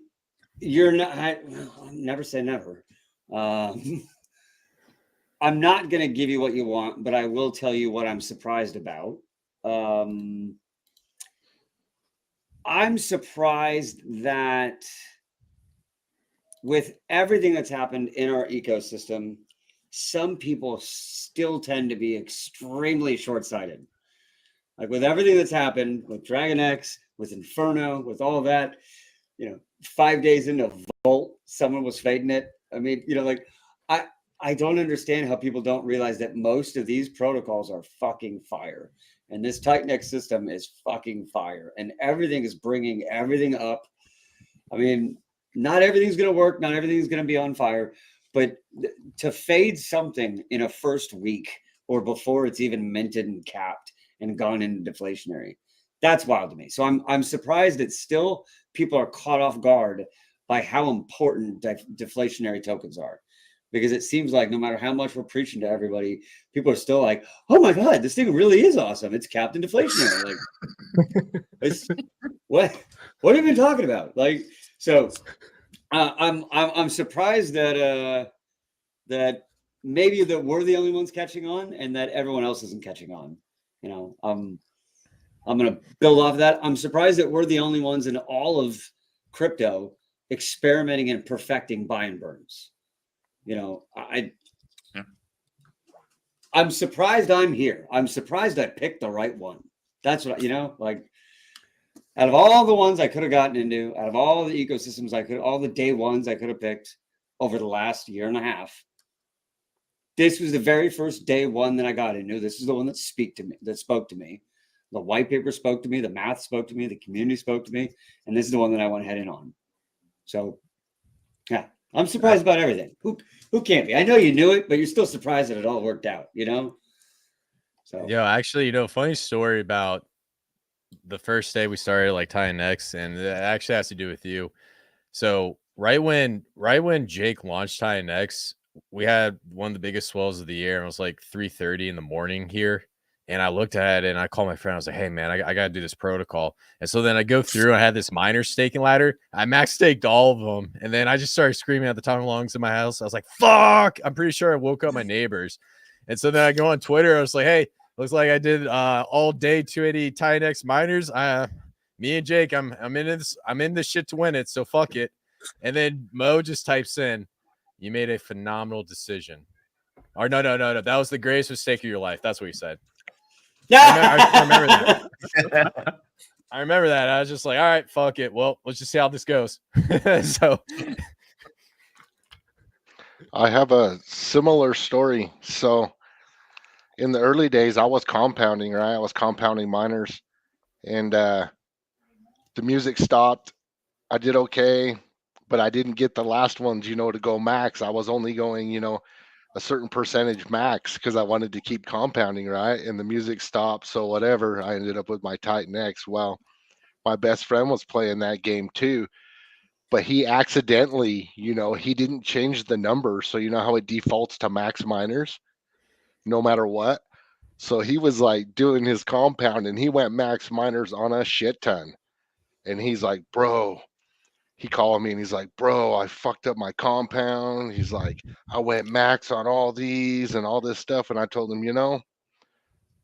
You're not. Never say never. I'm not going to give you what you want, but I will tell you what I'm surprised about. I'm surprised that with everything that's happened in our ecosystem, some people still tend to be extremely short-sighted. Like with everything that's happened with Dragon X, with Inferno, with all of that, 5 days into Volt, someone was fading it. I mean, I don't understand how people don't realize that most of these protocols are fucking fire. And this Titanx system is fucking fire. And everything is bringing everything up. I mean, not everything's going to work. Not everything's going to be on fire. But to fade something in a first week or before it's even minted and capped and gone into deflationary, that's wild to me. So I'm surprised that still people are caught off guard by how important deflationary tokens are. Because it seems like no matter how much we're preaching to everybody, people are still like, "Oh my god, this thing really is awesome! It's capped and deflationary." Like, what have you been talking about? Like, so I'm surprised that maybe that we're the only ones catching on, and that everyone else isn't catching on. I'm gonna build off of that. I'm surprised that we're the only ones in all of crypto experimenting and perfecting buy and burns. I'm surprised I'm here. I'm surprised I picked the right one. That's what, like out of all the ones I could have gotten into, out of all the ecosystems all the day ones I could have picked over the last year and a half, this was the very first day one that I got into. This is the one that spoke to me. The white paper spoke to me. The math spoke to me. The community spoke to me. And this is the one that I went head in on. So, yeah. I'm surprised about everything. Who can't be? I know you knew it, but you're still surprised that it all worked out, So actually, funny story about the first day we started like Titanx, and it actually has to do with you. So right when Jake launched Titanx, we had one of the biggest swells of the year, and it was like 3:30 in the morning here. And I looked at it and I called my friend. I was like, "Hey man, I got to do this protocol." And so then I go through. I had this miner staking ladder. I max staked all of them, and then I just started screaming at the top of lungs in my house. I was like, "Fuck!" I'm pretty sure I woke up my neighbors. And so then I go on Twitter. I was like, "Hey, looks like I did all day 280 Titanx miners. Me and Jake, I'm in this shit to win it. So fuck it." And then Mo just types in, "You made a phenomenal decision." Or no. That was the greatest mistake of your life. That's what he said. I remember that. I remember that. I was just like, all right, fuck it. Well, let's just see how this goes. So I have a similar story. So in the early days, I was compounding, right? I was compounding miners. And the music stopped. I did okay, but I didn't get the last ones, to go max. I was only going, a certain percentage max because I wanted to keep compounding, right? And the music stopped. So whatever, I ended up with my Titanx. Well, my best friend was playing that game too, but he accidentally, he didn't change the number. So you know how it defaults to max miners no matter what? So he was like doing his compound and he went max miners on a shit ton. And he's like, bro, he called me and he's like, bro, I fucked up my compound. He's like, I went max on all these and all this stuff. And I told him,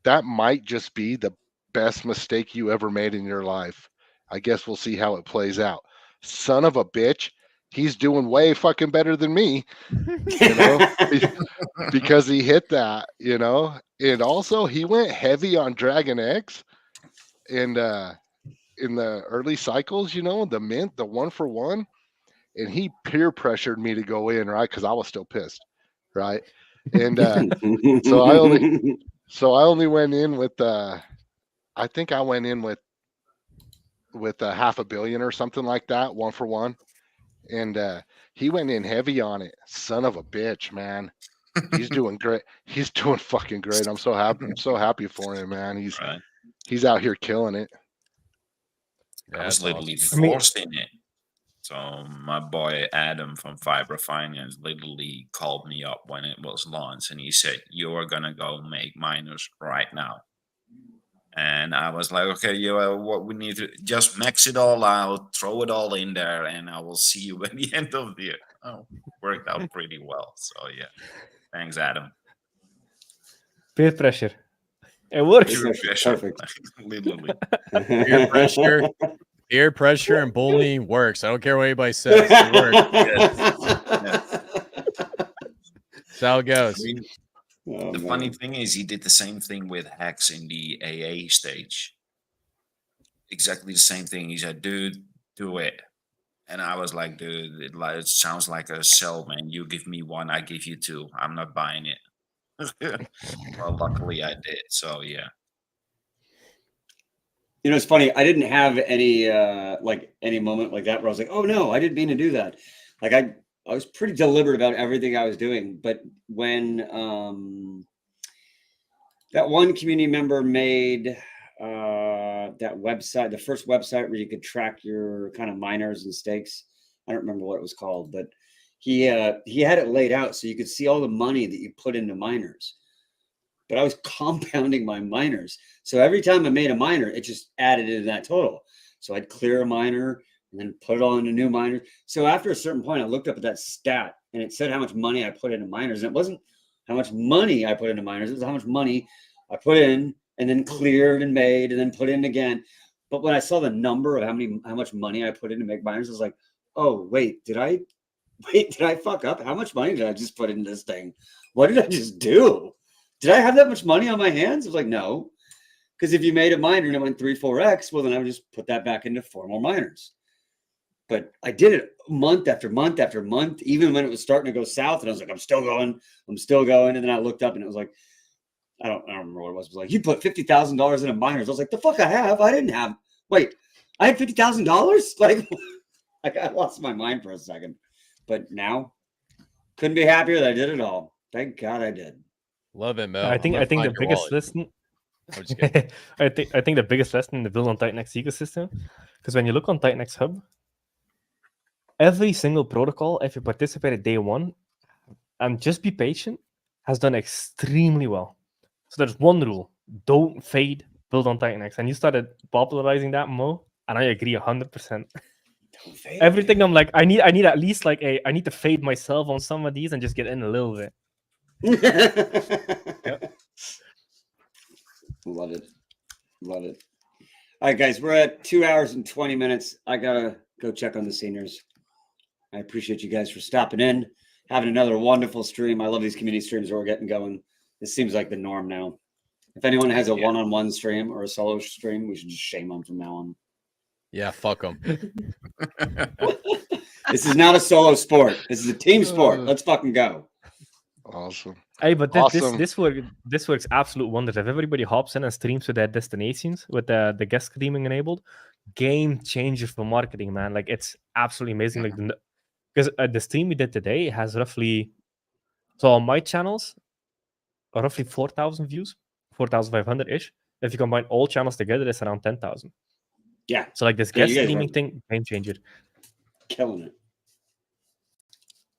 that might just be the best mistake you ever made in your life. I guess we'll see how it plays out. Son of a bitch. He's doing way fucking better than me, because he hit that, and also he went heavy on Dragon X and in the early cycles, the mint, the 1-for-1, and he peer pressured me to go in, right? Because I was still pissed, right? And so I only went in with I think I went in with $500 million or something like that, 1-for-1, and he went in heavy on it. Son of a bitch, man. He's doing great. He's doing fucking great. I'm so happy. I'm so happy for him, man. He's out here killing it. I was literally forced in it. So my boy Adam from Fiber Finance literally called me up when it was launched, and he said, "You are gonna go make miners right now." And I was like, "Okay, what we need to just max it all out, throw it all in there, and I will see you at the end of the year." Oh, worked out pretty well. So yeah, thanks, Adam. Peer pressure. It works. Peer pressure. Perfect. Literally. Peer pressure and bullying works. I don't care what anybody says. It works. That's how it goes. The funny thing is, he did the same thing with Hex in the AA stage. Exactly the same thing. He said, "Dude, do it." And I was like, "Dude, it sounds like a sell, man. You give me one, I give you two. I'm not buying it." Well, luckily I did. So yeah. It's funny. I didn't have any any moment like that where I was like, "Oh no, I didn't mean to do that." Like I was pretty deliberate about everything I was doing. But when that one community member made that website, the first website where you could track your kind of miners and stakes, I don't remember what it was called, but he had it laid out so you could see all the money that you put into miners. But I was compounding my miners. So every time I made a miner, it just added into that total. So I'd clear a miner and then put it all into new miners. So after a certain point, I looked up at that stat and it said how much money I put into miners. And it wasn't how much money I put into miners. It was how much money I put in and then cleared and made and then put in again. But when I saw the number of how much money I put in to make miners, I was like, oh, did I fuck up? How much money did I just put into this thing? What did I just do? Did I have that much money on my hands? I was like, no. Because if you made a miner and it went 3-4x, well, then I would just put that back into 4 more miners. But I did it month after month after month, even when it was starting to go south. And I was like, I'm still going. And then I looked up and it was like, I don't remember what it was. It was like, you put $50,000 into miners. I was like, the fuck I have? I didn't have. Wait, I had $50,000? Like I lost my mind for a second. But now, couldn't be happier that I did it all. Thank God I did. Love it, Mel. I think the biggest lesson. I think the biggest lesson in the build on Titanx ecosystem, because when you look on Titanx Hub, every single protocol, if you participate at day one and just be patient, has done extremely well. So there's one rule: don't fade build on Titanx. And you started popularizing that, Mo, and I agree 100%. Everything I'm like, I need at least like I need to fade myself on some of these and just get in a little bit. Yep. Love it. All right, guys, we're at 2 hours and 20 minutes. I gotta go check on the seniors. I appreciate you guys for stopping in, having another wonderful stream. I love these community streams where we're getting going. This seems like the norm now. If anyone has a one-on-one stream or a solo stream, we should just shame them from now on. Yeah, fuck them. This is not a solo sport. This is a team sport. Let's fucking go. Awesome. Hey, but this works absolute wonders. If everybody hops in and streams with their destinations with the guest streaming enabled, game changer for marketing, man. Like, it's absolutely amazing. Like, because the stream we did today has roughly, so on my channels, roughly 4,000 views, 4,500 ish. If you combine all channels together, it's around 10,000. Yeah. So like this Yeah, guest you guys streaming were thing, game changer. killing it.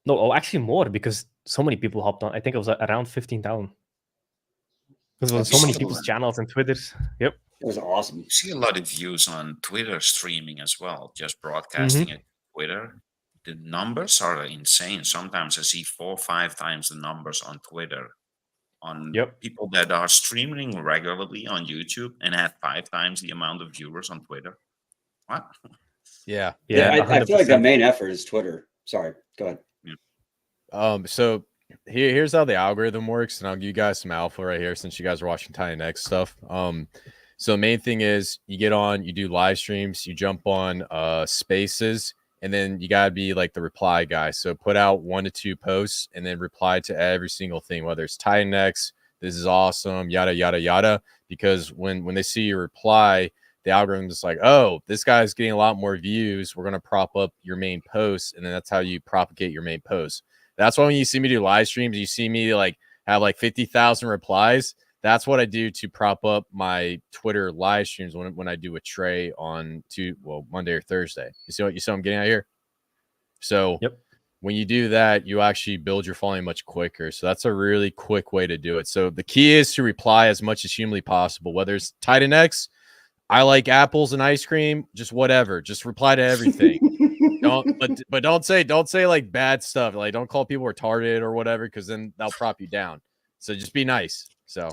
No, oh, actually more, because so many people hopped on. I think it was around 15,000. Because there was so many awesome. people's channels and Twitters. Yep. It was awesome. You see a lot of views on Twitter streaming as well, just broadcasting it Twitter. The numbers are insane. Sometimes I see 4 or 5 times the numbers on Twitter on people that are streaming regularly on YouTube and have 5 times the amount of viewers on Twitter. What? Yeah. I feel like the main effort is Twitter. Sorry, go ahead. Yeah. So here's how the algorithm works, and I'll give you guys some alpha right here since you guys are watching Titanx stuff. So the main thing is you get on, you do live streams, you jump on spaces, and then you gotta be like the reply guy. So put out 1 to 2 posts and then reply to every single thing, whether it's Titanx, this is awesome, yada yada yada. Because when they see your reply, the algorithm is like, oh, this guy's getting a lot more views. We're gonna prop up your main post, and then that's how you propagate your main post. That's why when you see me do live streams, you see me like have like 50,000 replies. That's what I do to prop up my Twitter live streams when I do a Trey on Monday or Thursday. You see what I'm getting at here? So when you do that, you actually build your following much quicker. So that's a really quick way to do it. So the key is to reply as much as humanly possible, whether it's Titanx, I like apples and ice cream, just whatever. Just reply to everything. don't say like bad stuff. Like, don't call people retarded or whatever, because then they'll prop you down. So just be nice. So,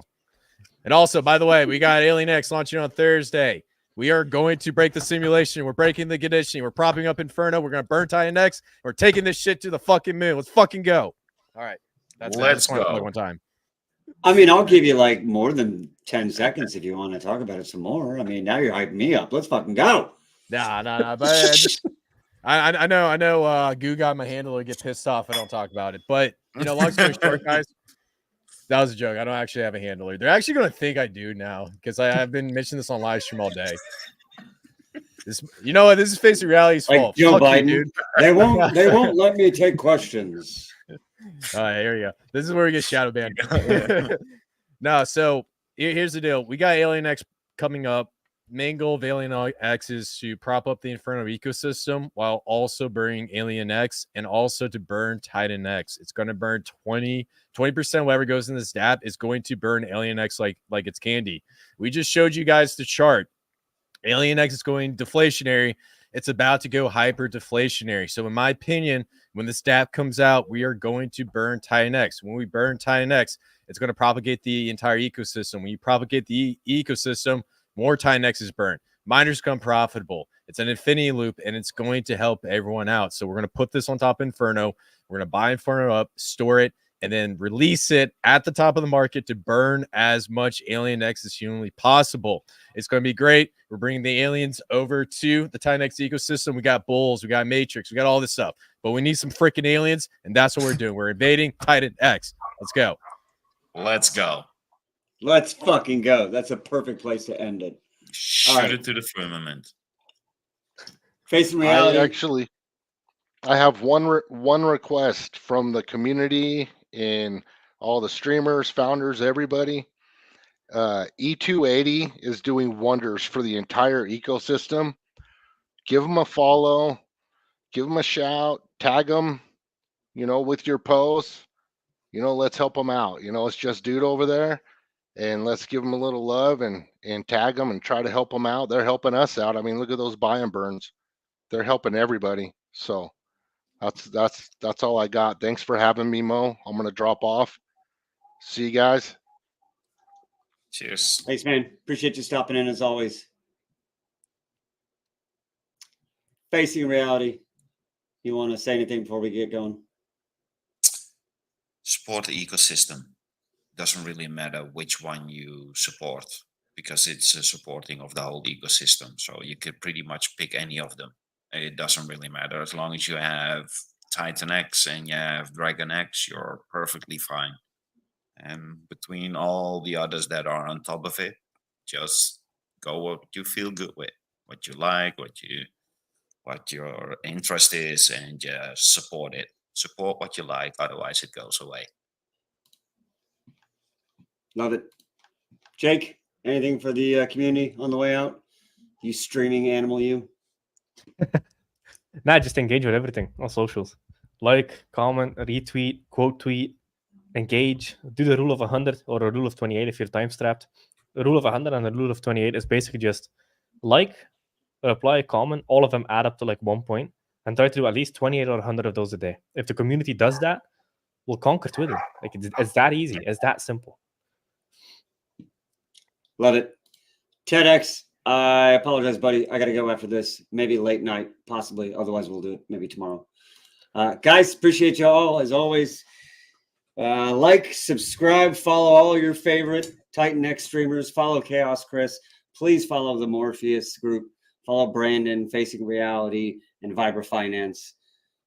and also, by the way, we got Alien X launching on Thursday. We are going to break the simulation. We're breaking the conditioning. We're propping up Inferno. We're going to burn Titanx. We're taking this shit to the fucking moon. Let's fucking go. All right. Let's go. One time. I mean, I'll give you like more than 10 seconds if you want to talk about it some more. I mean, now you're hyping me up. Let's fucking go. Nah. But I know. Goo got my handle to get pissed off. I don't talk about it. But long story short, guys, that was a joke. I don't actually have a handler. They're actually going to think I do now, because I've been mentioning this on live stream all day. This is facing reality's fault. Joe Fuck Biden, you, dude. They won't let me take questions. All right, here we go. This is where we get shadow banned. No, so here's the deal. We got Alien X coming up. Main goal of Alien X is to prop up the Inferno ecosystem while also burning Alien X, and also to burn Titanx. It's going to burn 20% whatever goes in this DApp is going to burn Alien X like it's candy. We just showed you guys the chart. Alien X is going deflationary. It's about to go hyper-deflationary. So in my opinion, when this DApp comes out, we are going to burn Titanx. When we burn Titanx, it's going to propagate the entire ecosystem. When you propagate the ecosystem, more Titanx is burned. Miners become profitable. It's an infinity loop, and it's going to help everyone out. So we're going to put this on top of Inferno. We're going to buy Inferno up, store it, and then release it at the top of the market to burn as much Alien X as humanly possible. It's going to be great. We're bringing the aliens over to the Titanx ecosystem. We got Bulls, we got Matrix, we got all this stuff. But we need some freaking aliens, and that's what we're doing. We're invading Titanx. Let's go. Let's go. Let's fucking go. That's a perfect place to end it. Shoot it to the firmament. Facing reality. I have one request from the community and all the streamers, founders, everybody. E280 is doing wonders for the entire ecosystem. Give them a follow, give them a shout, tag them, with your posts. Let's help them out. It's just dude over there, and let's give them a little love and tag them and try to help them out. They're helping us out. I mean, look at those buy and burns. They're helping everybody. So that's all I got. Thanks for having me, Mo. I'm gonna drop off. See you guys. Cheers. Thanks, man. Appreciate you stopping in as always. Facing reality. You want to say anything before we get going? Support the ecosystem. Doesn't really matter which one you support, because it's a supporting of the whole ecosystem. So you could pretty much pick any of them. It doesn't really matter. As long as you have Titanx and you have Dragon X, you're perfectly fine. And between all the others that are on top of it, just go what you feel good with. what you like, what your interest is, and just support it. Support what you like, otherwise it goes away. Love it. Jake, anything for the community on the way out? You streaming animal, you? Nah, just engage with everything on socials. Like, comment, retweet, quote tweet, engage. Do the rule of 100 or a rule of 28 if you're time strapped. The rule of 100 and the rule of 28 is basically just like, reply, comment. All of them add up to like 1 point, and try to do at least 28 or 100 of those a day. If the community does that, we'll conquer Twitter. Like, it's that easy. It's that simple. Love it. TEDx, I apologize, buddy. I got to go after this. Maybe late night, possibly. Otherwise, we'll do it maybe tomorrow. Guys, appreciate you all, as always. Like, subscribe, follow all your favorite Titanx streamers. Follow Chaos Chris. Please follow the Morpheus group. Follow Brandon, Facing Reality, and Vibra Finance.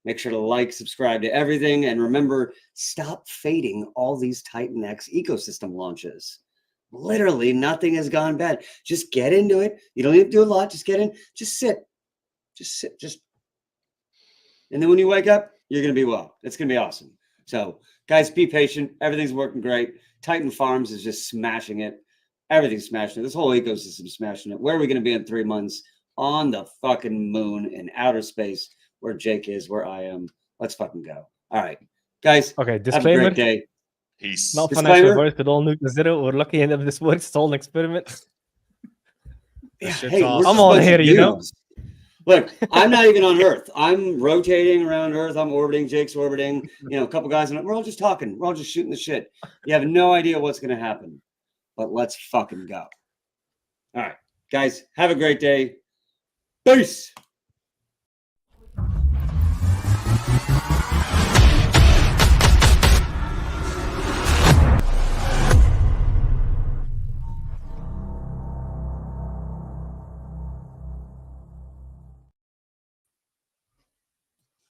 Make sure to like, subscribe to everything. And remember, stop fading all these Titanx ecosystem launches. Literally nothing has gone bad. Just get into it. You don't need to do a lot. Just get in. Just sit. And then when you wake up, you're going to be well. It's going to be awesome. So, guys, be patient. Everything's working great. Titan Farms is just smashing it. Everything's smashing it. This whole ecosystem is smashing it. Where are we going to be in 3 months? On the fucking moon in outer space, where Jake is, where I am. Let's fucking go. All right, guys. Okay, disclaimer. Have a great day. Peace. Not financial advice, could all nuke to zero. We're lucky enough this works. It's all an experiment. Yeah, Shit's hey, awesome. I'm on here, you know. Look, I'm not even on Earth. I'm rotating around Earth. I'm orbiting. Jake's orbiting. You know, a couple guys, and we're all just talking. We're all just shooting the shit. You have no idea what's going to happen, but let's fucking go. All right, guys, have a great day. Peace.